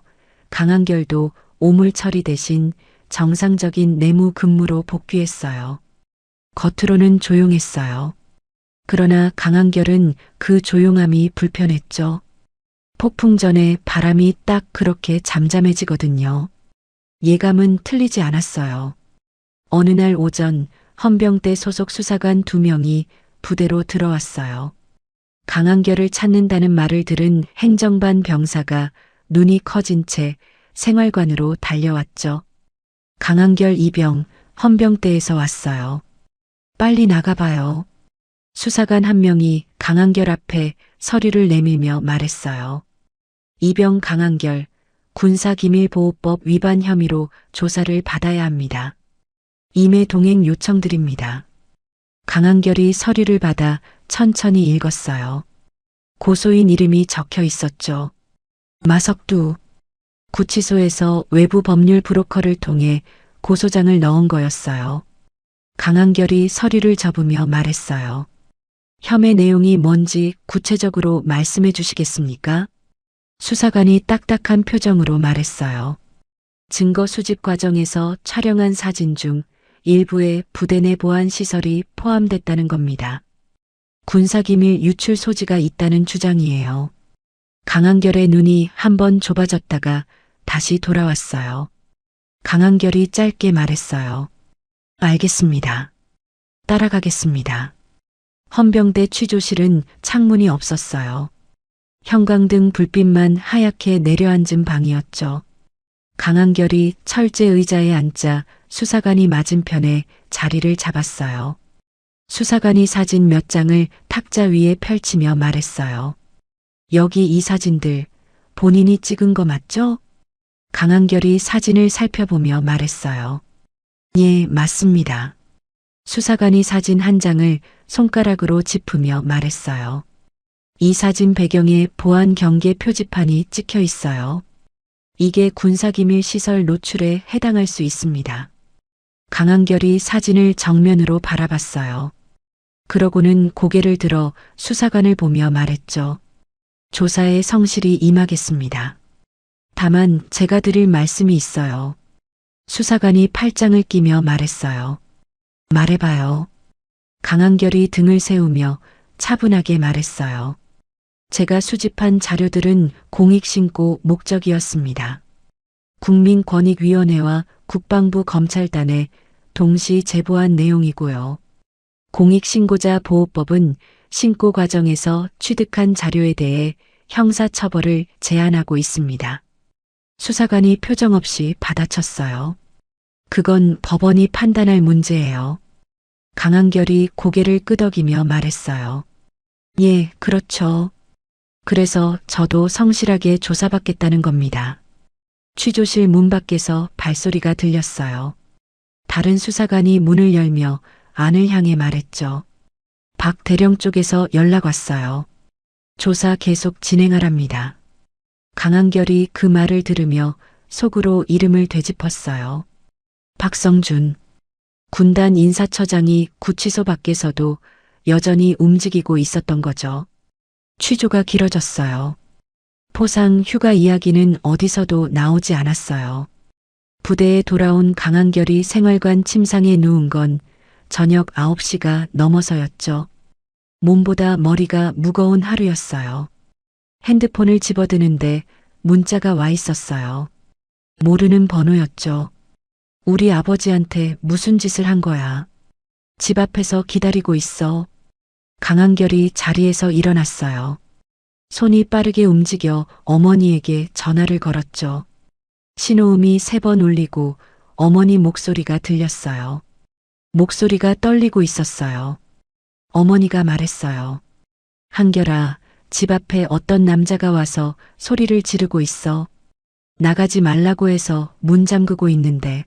강한결도 오물 처리 대신 정상적인 내무 근무로 복귀했어요. 겉으로는 조용했어요. 그러나 강한결은 그 조용함이 불편했죠. 폭풍 전에 바람이 딱 그렇게 잠잠해지거든요. 예감은 틀리지 않았어요. 어느 날 오전 헌병대 소속 수사관 2명이 부대로 들어왔어요. 강한결을 찾는다는 말을 들은 행정반 병사가 눈이 커진 채 생활관으로 달려왔죠. 강한결 이병, 헌병대에서 왔어요. 빨리 나가봐요. 수사관 한 명이 강한결 앞에 서류를 내밀며 말했어요. 이병 강한결, 군사기밀보호법 위반 혐의로 조사를 받아야 합니다. 임해 동행 요청드립니다. 강한결이 서류를 받아 천천히 읽었어요. 고소인 이름이 적혀 있었죠. 마석두. 구치소에서 외부 법률 브로커를 통해 고소장을 넣은 거였어요. 강한결이 서류를 접으며 말했어요. 혐의 내용이 뭔지 구체적으로 말씀해 주시겠습니까? 수사관이 딱딱한 표정으로 말했어요. 증거 수집 과정에서 촬영한 사진 중 일부에 부대 내 보안 시설이 포함됐다는 겁니다. 군사기밀 유출 소지가 있다는 주장이에요. 강한결의 눈이 한번 좁아졌다가 다시 돌아왔어요. 강한결이 짧게 말했어요. 알겠습니다. 따라가겠습니다. 헌병대 취조실은 창문이 없었어요. 형광등 불빛만 하얗게 내려앉은 방이었죠. 강한결이 철제 의자에 앉자 수사관이 맞은편에 자리를 잡았어요. 수사관이 사진 몇 장을 탁자 위에 펼치며 말했어요. 여기 이 사진들 본인이 찍은 거 맞죠? 강한결이 사진을 살펴보며 말했어요. 예, 맞습니다. 수사관이 사진 한 장을 손가락으로 짚으며 말했어요. 이 사진 배경에 보안 경계 표지판이 찍혀 있어요. 이게 군사기밀 시설 노출에 해당할 수 있습니다. 강한결이 사진을 정면으로 바라봤어요. 그러고는 고개를 들어 수사관을 보며 말했죠. 조사에 성실히 임하겠습니다. 다만 제가 드릴 말씀이 있어요. 수사관이 팔짱을 끼며 말했어요. 말해봐요. 강한결이 등을 세우며 차분하게 말했어요. 제가 수집한 자료들은 공익신고 목적이었습니다. 국민권익위원회와 국방부 검찰단에 동시 제보한 내용이고요. 공익신고자 보호법은 신고 과정에서 취득한 자료에 대해 형사처벌을 제한하고 있습니다. 수사관이 표정 없이 받아쳤어요. 그건 법원이 판단할 문제예요. 강한결이 고개를 끄덕이며 말했어요. 예, 그렇죠. 그래서 저도 성실하게 조사받겠다는 겁니다. 취조실 문 밖에서 발소리가 들렸어요. 다른 수사관이 문을 열며 안을 향해 말했죠. 박 대령 쪽에서 연락 왔어요. 조사 계속 진행하랍니다. 강한결이 그 말을 들으며 속으로 이름을 되짚었어요. 박성준. 군단 인사처장이 구치소 밖에서도 여전히 움직이고 있었던 거죠. 취조가 길어졌어요. 포상 휴가 이야기는 어디서도 나오지 않았어요. 부대에 돌아온 강한결이 생활관 침상에 누운 건 저녁 9시가 넘어서였죠. 몸보다 머리가 무거운 하루였어요. 핸드폰을 집어드는데 문자가 와 있었어요. 모르는 번호였죠. 우리 아버지한테 무슨 짓을 한 거야. 집 앞에서 기다리고 있어. 강한결이 자리에서 일어났어요. 손이 빠르게 움직여 어머니에게 전화를 걸었죠. 신호음이 3번 울리고 어머니 목소리가 들렸어요. 목소리가 떨리고 있었어요. 어머니가 말했어요. 한결아, 집 앞에 어떤 남자가 와서 소리를 지르고 있어. 나가지 말라고 해서 문 잠그고 있는데.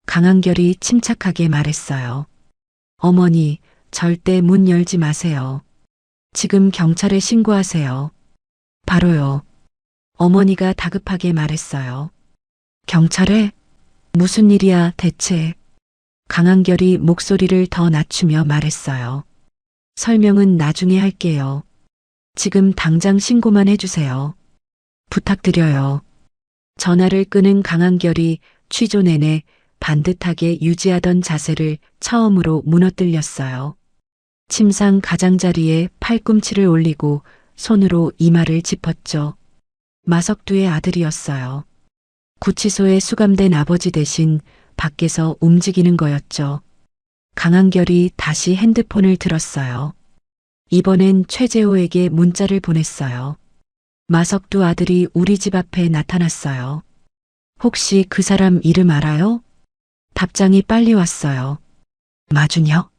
강한결이 침착하게 말했어요. 어머니, 절대 문 열지 마세요. 지금 경찰에 신고하세요. 바로요. 어머니가 다급하게 말했어요. 경찰에? 무슨 일이야 대체? 강한결이 목소리를 더 낮추며 말했어요. 설명은 나중에 할게요. 지금 당장 신고만 해주세요. 부탁드려요. 전화를 끊은 강한결이 취조 내내 반듯하게 유지하던 자세를 처음으로 무너뜨렸어요. 침상 가장자리에 팔꿈치를 올리고 손으로 이마를 짚었죠. 마석두의 아들이었어요. 구치소에 수감된 아버지 대신 밖에서 움직이는 거였죠. 강한결이 다시 핸드폰을 들었어요. 이번엔 최재호에게 문자를 보냈어요. 마석두 아들이 우리 집 앞에 나타났어요. 혹시 그 사람 이름 알아요? 답장이 빨리 왔어요. 마준혁.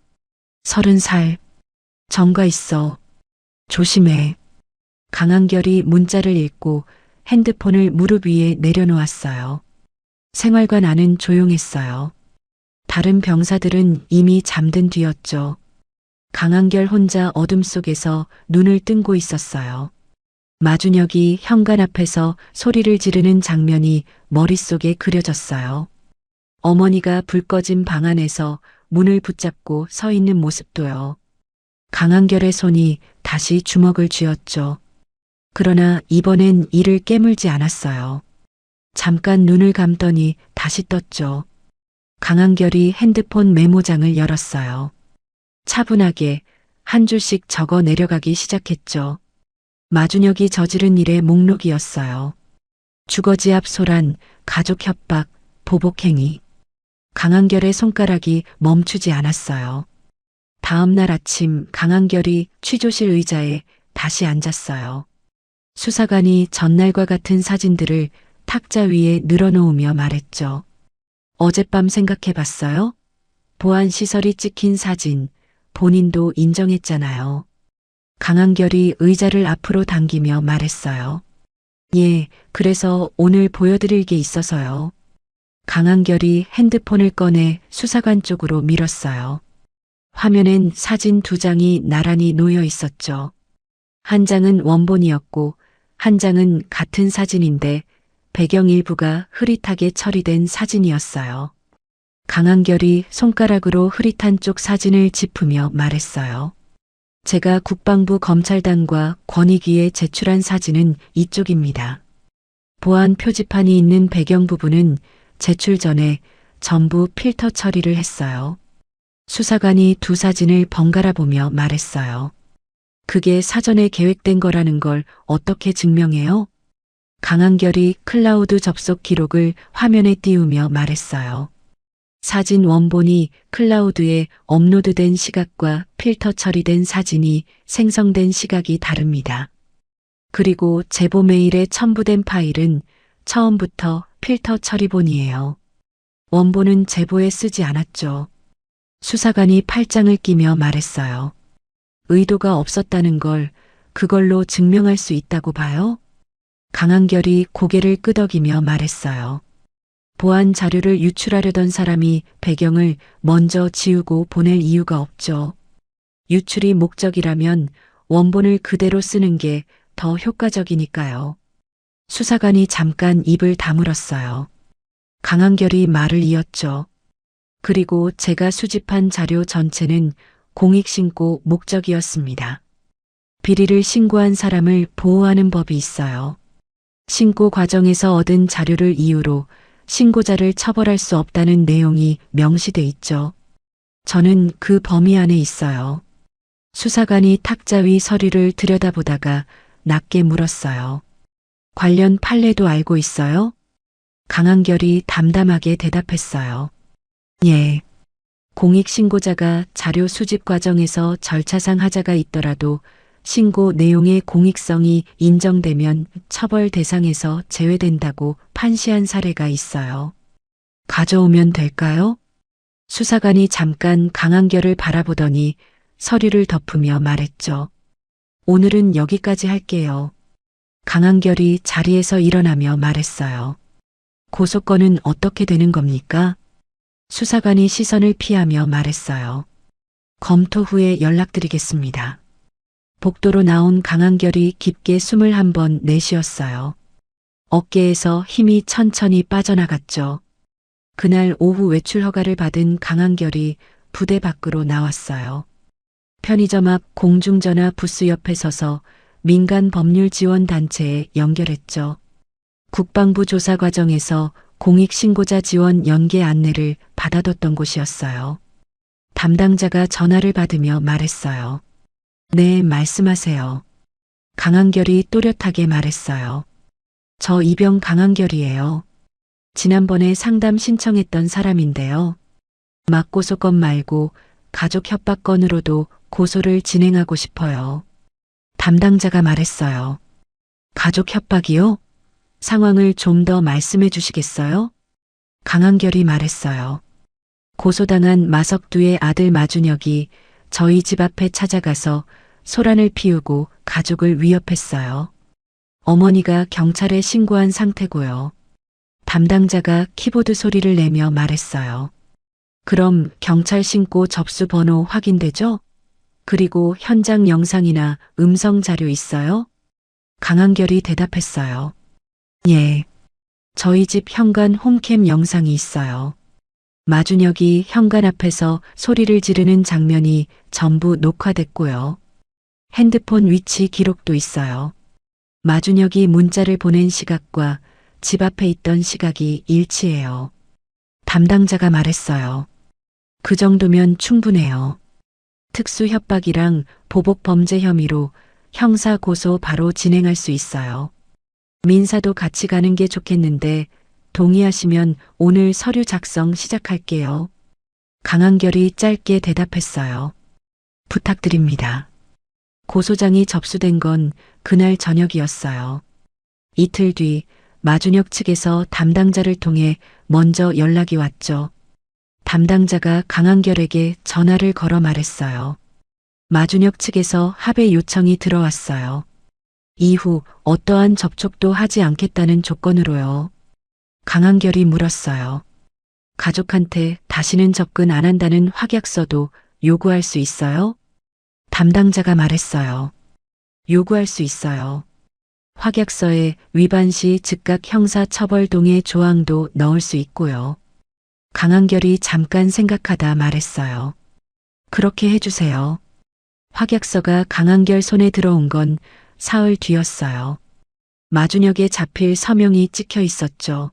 30살. 정가 있어. 조심해. 강한결이 문자를 읽고 핸드폰을 무릎 위에 내려놓았어요. 생활관 안은 조용했어요. 다른 병사들은 이미 잠든 뒤였죠. 강한결 혼자 어둠 속에서 눈을 뜬고 있었어요. 마준혁이 현관 앞에서 소리를 지르는 장면이 머릿속에 그려졌어요. 어머니가 불 꺼진 방 안에서 문을 붙잡고 서 있는 모습도요. 강한결의 손이 다시 주먹을 쥐었죠. 그러나 이번엔 이를 깨물지 않았어요. 잠깐 눈을 감더니 다시 떴죠. 강한결이 핸드폰 메모장을 열었어요. 차분하게 한 줄씩 적어 내려가기 시작했죠. 마준혁이 저지른 일의 목록이었어요. 주거지 앞 소란, 가족 협박, 보복행위. 강한결의 손가락이 멈추지 않았어요. 다음 날 아침 강한결이 취조실 의자에 다시 앉았어요. 수사관이 전날과 같은 사진들을 탁자 위에 늘어놓으며 말했죠. 어젯밤 생각해봤어요? 보안시설이 찍힌 사진, 본인도 인정했잖아요. 강한결이 의자를 앞으로 당기며 말했어요. 예, 그래서 오늘 보여드릴 게 있어서요. 강한결이 핸드폰을 꺼내 수사관 쪽으로 밀었어요. 화면엔 사진 2장이 나란히 놓여 있었죠. 한 장은 원본이었고 한 장은 같은 사진인데 배경 일부가 흐릿하게 처리된 사진이었어요. 강한결이 손가락으로 흐릿한 쪽 사진을 짚으며 말했어요. 제가 국방부 검찰단과 권익위에 제출한 사진은 이쪽입니다. 보안 표지판이 있는 배경 부분은 제출 전에 전부 필터 처리를 했어요. 수사관이 2 사진을 번갈아 보며 말했어요. 그게 사전에 계획된 거라는 걸 어떻게 증명해요? 강한결이 클라우드 접속 기록을 화면에 띄우며 말했어요. 사진 원본이 클라우드에 업로드된 시각과 필터 처리된 사진이 생성된 시각이 다릅니다. 그리고 제보 메일에 첨부된 파일은 처음부터 필터 처리본이에요. 원본은 제보에 쓰지 않았죠. 수사관이 팔짱을 끼며 말했어요. 의도가 없었다는 걸 그걸로 증명할 수 있다고 봐요? 강한결이 고개를 끄덕이며 말했어요. 보안 자료를 유출하려던 사람이 배경을 먼저 지우고 보낼 이유가 없죠. 유출이 목적이라면 원본을 그대로 쓰는 게 더 효과적이니까요. 수사관이 잠깐 입을 다물었어요. 강한결이 말을 이었죠. 그리고 제가 수집한 자료 전체는 공익신고 목적이었습니다. 비리를 신고한 사람을 보호하는 법이 있어요. 신고 과정에서 얻은 자료를 이유로 신고자를 처벌할 수 없다는 내용이 명시돼 있죠. 저는 그 범위 안에 있어요. 수사관이 탁자 위 서류를 들여다보다가 낮게 물었어요. 관련 판례도 알고 있어요? 강한결이 담담하게 대답했어요. 예. 공익신고자가 자료 수집 과정에서 절차상 하자가 있더라도 신고 내용의 공익성이 인정되면 처벌 대상에서 제외된다고 판시한 사례가 있어요. 가져오면 될까요? 수사관이 잠깐 강한결을 바라보더니 서류를 덮으며 말했죠. 오늘은 여기까지 할게요. 강한결이 자리에서 일어나며 말했어요. 고소건은 어떻게 되는 겁니까? 수사관이 시선을 피하며 말했어요. 검토 후에 연락드리겠습니다. 복도로 나온 강한결이 깊게 숨을 한 번 내쉬었어요. 어깨에서 힘이 천천히 빠져나갔죠. 그날 오후 외출 허가를 받은 강한결이 부대 밖으로 나왔어요. 편의점 앞 공중전화 부스 옆에 서서 민간 법률 지원 단체에 연결했죠. 국방부 조사 과정에서 공익신고자 지원 연계 안내를 받아뒀던 곳이었어요. 담당자가 전화를 받으며 말했어요. 네, 말씀하세요. 강한결이 또렷하게 말했어요. 저 이병 강한결이에요. 지난번에 상담 신청했던 사람인데요. 맞고소건 말고 가족 협박 건으로도 고소를 진행하고 싶어요. 담당자가 말했어요. 가족 협박이요? 상황을 좀 더 말씀해 주시겠어요? 강한결이 말했어요. 고소당한 마석두의 아들 마준혁이 저희 집 앞에 찾아가서 소란을 피우고 가족을 위협했어요. 어머니가 경찰에 신고한 상태고요. 담당자가 키보드 소리를 내며 말했어요. 그럼 경찰 신고 접수 번호 확인되죠? 그리고 현장 영상이나 음성 자료 있어요? 강한결이 대답했어요. 예. 저희 집 현관 홈캠 영상이 있어요. 마준혁이 현관 앞에서 소리를 지르는 장면이 전부 녹화됐고요. 핸드폰 위치 기록도 있어요. 마준혁이 문자를 보낸 시각과 집 앞에 있던 시각이 일치해요. 담당자가 말했어요. 그 정도면 충분해요. 특수 협박이랑 보복 범죄 혐의로 형사 고소 바로 진행할 수 있어요. 민사도 같이 가는 게 좋겠는데 동의하시면 오늘 서류 작성 시작할게요. 강한결이 짧게 대답했어요. 부탁드립니다. 고소장이 접수된 건 그날 저녁이었어요. 이틀 뒤 마준혁 측에서 담당자를 통해 먼저 연락이 왔죠. 담당자가 강한결에게 전화를 걸어 말했어요. 마준혁 측에서 합의 요청이 들어왔어요. 이후 어떠한 접촉도 하지 않겠다는 조건으로요. 강한결이 물었어요. 가족한테 다시는 접근 안 한다는 확약서도 요구할 수 있어요? 담당자가 말했어요. 요구할 수 있어요. 확약서에 위반 시 즉각 형사처벌 동의 조항도 넣을 수 있고요. 강한결이 잠깐 생각하다 말했어요. 그렇게 해주세요. 확약서가 강한결 손에 들어온 건 사흘 뒤였어요. 마준혁에 잡힐 서명이 찍혀 있었죠.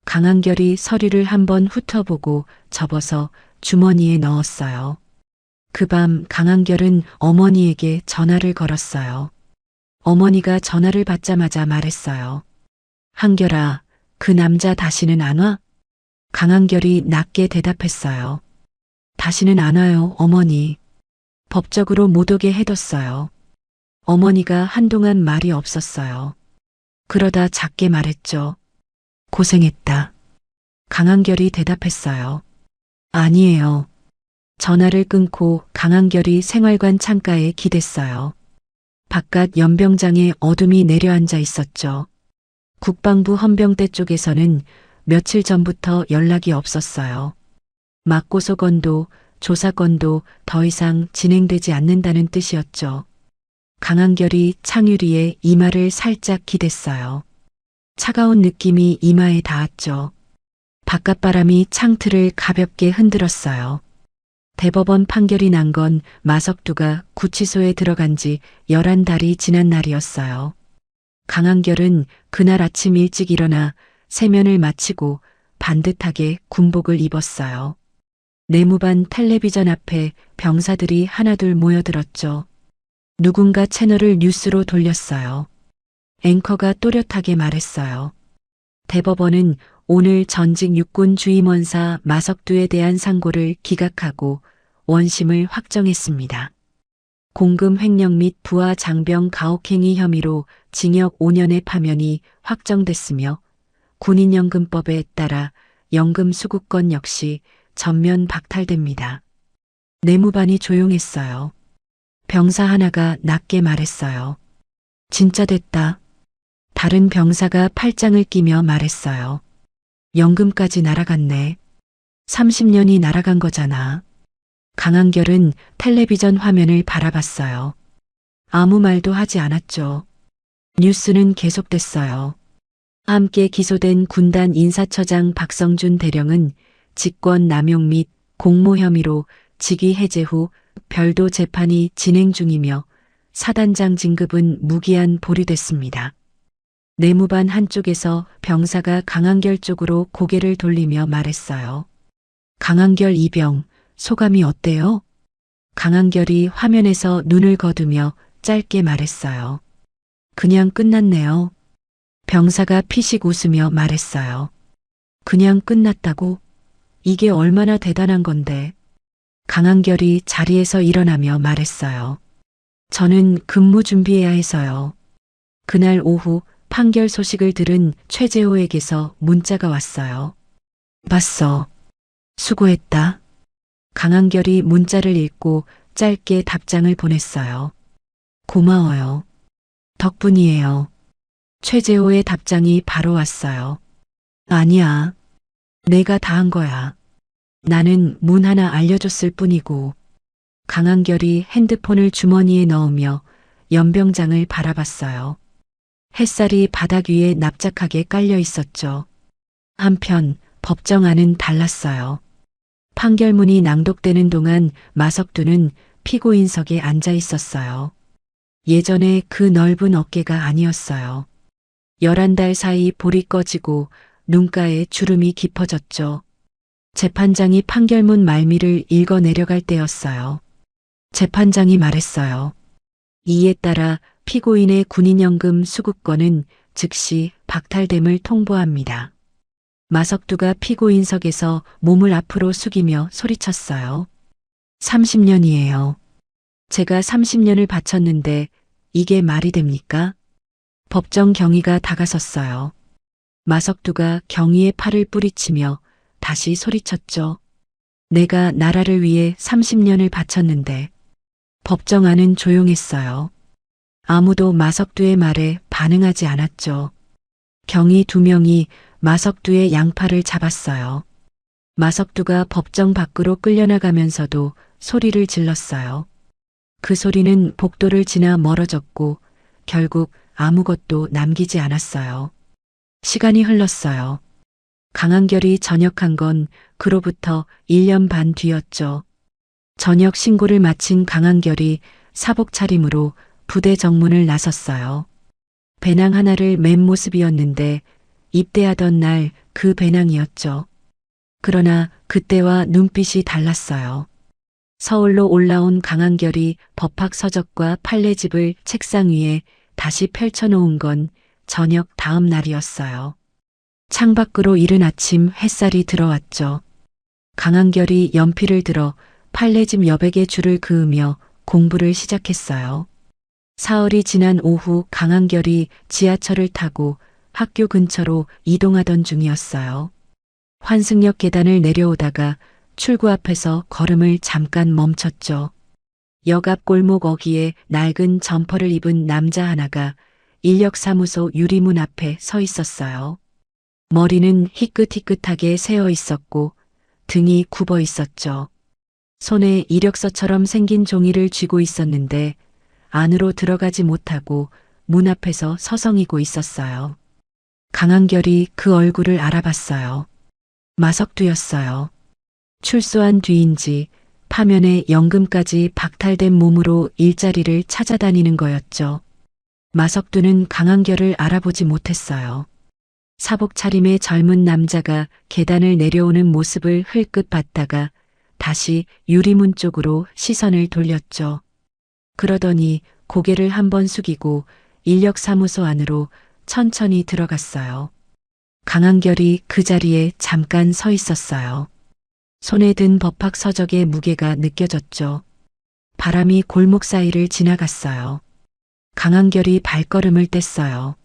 강한결이 서류를 한번 훑어보고 접어서 주머니에 넣었어요. 그 밤 강한결은 어머니에게 전화를 걸었어요. 어머니가 전화를 받자마자 말했어요. 한결아, 그 남자 다시는 안 와? 강한결이 낮게 대답했어요. 다시는 안 와요, 어머니. 법적으로 못 오게 해뒀어요. 어머니가 한동안 말이 없었어요. 그러다 작게 말했죠. 고생했다. 강한결이 대답했어요. 아니에요. 전화를 끊고 강한결이 생활관 창가에 기댔어요. 바깥 연병장에 어둠이 내려앉아 있었죠. 국방부 헌병대 쪽에서는 며칠 전부터 연락이 없었어요. 맞고소건도 조사건도 더 이상 진행되지 않는다는 뜻이었죠. 강한결이 창유리에 이마를 살짝 기댔어요. 차가운 느낌이 이마에 닿았죠. 바깥바람이 창틀을 가볍게 흔들었어요. 대법원 판결이 난 건 마석두가 구치소에 들어간 지 11달이 지난 날이었어요. 강한결은 그날 아침 일찍 일어나 세면을 마치고 반듯하게 군복을 입었어요. 내무반 텔레비전 앞에 병사들이 하나둘 모여들었죠. 누군가 채널을 뉴스로 돌렸어요. 앵커가 또렷하게 말했어요. 대법원은 오늘 전직 육군 주임원사 마석두에 대한 상고를 기각하고 원심을 확정했습니다. 공금 횡령 및 부하 장병 가혹행위 혐의로 징역 5년의 파면이 확정됐으며 군인연금법에 따라 연금 수급권 역시 전면 박탈됩니다. 내무반이 조용했어요. 병사 하나가 낮게 말했어요. 진짜 됐다. 다른 병사가 팔짱을 끼며 말했어요. 연금까지 날아갔네. 30년이 날아간 거잖아. 강한결은 텔레비전 화면을 바라봤어요. 아무 말도 하지 않았죠. 뉴스는 계속됐어요. 함께 기소된 군단 인사처장 박성준 대령은 직권 남용 및 공모 혐의로 직위 해제 후 별도 재판이 진행 중이며 사단장 진급은 무기한 보류됐습니다. 내무반 한쪽에서 병사가 강한결 쪽으로 고개를 돌리며 말했어요. 강한결 이병, 소감이 어때요? 강한결이 화면에서 눈을 거두며 짧게 말했어요. 그냥 끝났네요. 병사가 피식 웃으며 말했어요. 그냥 끝났다고? 이게 얼마나 대단한 건데. 강한결이 자리에서 일어나며 말했어요. 저는 근무 준비해야 해서요. 그날 오후 판결 소식을 들은 최재호에게서 문자가 왔어요. 봤어. 수고했다. 강한결이 문자를 읽고 짧게 답장을 보냈어요. 고마워요. 덕분이에요. 최재호의 답장이 바로 왔어요. 아니야. 내가 다 한 거야. 나는 문 하나 알려줬을 뿐이고. 강한결이 핸드폰을 주머니에 넣으며 연병장을 바라봤어요. 햇살이 바닥 위에 납작하게 깔려 있었죠. 한편 법정 안은 달랐어요. 판결문이 낭독되는 동안 마석두는 피고인석에 앉아 있었어요. 예전에 그 넓은 어깨가 아니었어요. 11달 사이 볼이 꺼지고 눈가에 주름이 깊어졌죠. 재판장이 판결문 말미를 읽어 내려갈 때였어요. 재판장이 말했어요. 이에 따라 피고인의 군인연금 수급권은 즉시 박탈됨을 통보합니다. 마석두가 피고인석에서 몸을 앞으로 숙이며 소리쳤어요. 30년이에요. 제가 30년을 바쳤는데 이게 말이 됩니까? 법정 경위가 다가섰어요. 마석두가 경위의 팔을 뿌리치며 다시 소리쳤죠. 내가 나라를 위해 30년을 바쳤는데. 법정 안은 조용했어요. 아무도 마석두의 말에 반응하지 않았죠. 경위 2명이 마석두의 양팔을 잡았어요. 마석두가 법정 밖으로 끌려나가면서도 소리를 질렀어요. 그 소리는 복도를 지나 멀어졌고 결국 아무것도 남기지 않았어요. 시간이 흘렀어요. 강한결이 전역한 건 그로부터 1년 반 뒤였죠. 전역 신고를 마친 강한결이 사복 차림으로 부대 정문을 나섰어요. 배낭 하나를 맨 모습이었는데 입대하던 날 그 배낭이었죠. 그러나 그때와 눈빛이 달랐어요. 서울로 올라온 강한결이 법학 서적과 판례집을 책상 위에 다시 펼쳐놓은 건 저녁 다음 날이었어요. 창밖으로 이른 아침 햇살이 들어왔죠. 강한결이 연필을 들어 판례집 여백의 줄을 그으며 공부를 시작했어요. 사흘이 지난 오후 강한결이 지하철을 타고 학교 근처로 이동하던 중이었어요. 환승역 계단을 내려오다가 출구 앞에서 걸음을 잠깐 멈췄죠. 역 앞 골목 어귀에 낡은 점퍼를 입은 남자 하나가 인력사무소 유리문 앞에 서 있었어요. 머리는 희끗희끗하게 새어 있었고 등이 굽어 있었죠. 손에 이력서처럼 생긴 종이를 쥐고 있었는데 안으로 들어가지 못하고 문 앞에서 서성이고 있었어요. 강한결이 그 얼굴을 알아봤어요. 마석두였어요. 출소한 뒤인지 파면에 연금까지 박탈된 몸으로 일자리를 찾아다니는 거였죠. 마석두는 강한결을 알아보지 못했어요. 사복 차림의 젊은 남자가 계단을 내려오는 모습을 흘끗 봤다가 다시 유리문 쪽으로 시선을 돌렸죠. 그러더니 고개를 한번 숙이고 인력사무소 안으로 천천히 들어갔어요. 강한결이 그 자리에 잠깐 서 있었어요. 손에 든 법학 서적의 무게가 느껴졌죠. 바람이 골목 사이를 지나갔어요. 강한결이 발걸음을 뗐어요.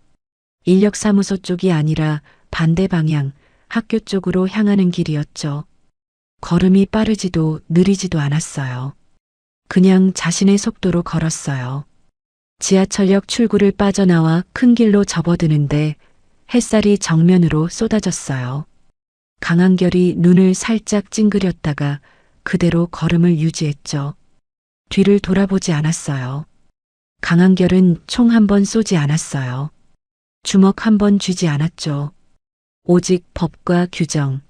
인력사무소 쪽이 아니라 반대 방향, 학교 쪽으로 향하는 길이었죠. 걸음이 빠르지도 느리지도 않았어요. 그냥 자신의 속도로 걸었어요. 지하철역 출구를 빠져나와 큰 길로 접어드는데 햇살이 정면으로 쏟아졌어요. 강한결이 눈을 살짝 찡그렸다가 그대로 걸음을 유지했죠. 뒤를 돌아보지 않았어요. 강한결은 총 한 번 쏘지 않았어요. 주먹 한 번 쥐지 않았죠. 오직 법과 규정,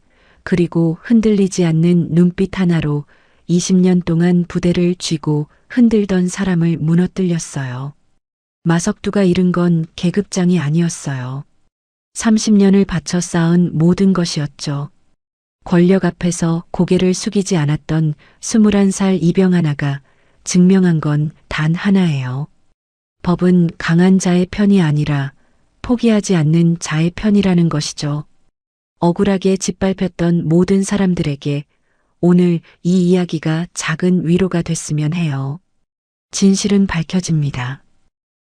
그리고 흔들리지 않는 눈빛 하나로 20년 동안 부대를 쥐고 흔들던 사람을 무너뜨렸어요. 마석두가 잃은 건 계급장이 아니었어요. 30년을 바쳐 쌓은 모든 것이었죠. 권력 앞에서 고개를 숙이지 않았던 21살 이병 하나가 증명한 건 단 하나예요. 법은 강한 자의 편이 아니라 포기하지 않는 자의 편이라는 것이죠. 억울하게 짓밟혔던 모든 사람들에게 오늘 이 이야기가 작은 위로가 됐으면 해요. 진실은 밝혀집니다.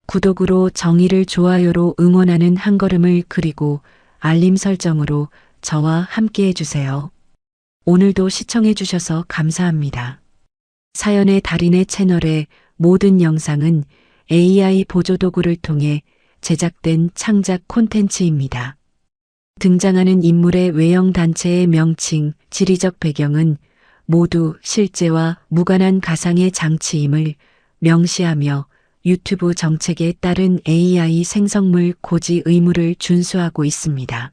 구독으로 정의를 좋아요로 응원하는 한 걸음을 그리고 알림 설정으로 저와 함께 해주세요. 오늘도 시청해주셔서 감사합니다. 사연의 달인의 채널의 모든 영상은 AI 보조도구를 통해 제작된 창작 콘텐츠입니다. 등장하는 인물의 외형 단체의 명칭, 지리적 배경은 모두 실제와 무관한 가상의 장치임을 명시하며 유튜브 정책에 따른 AI 생성물 고지 의무를 준수하고 있습니다.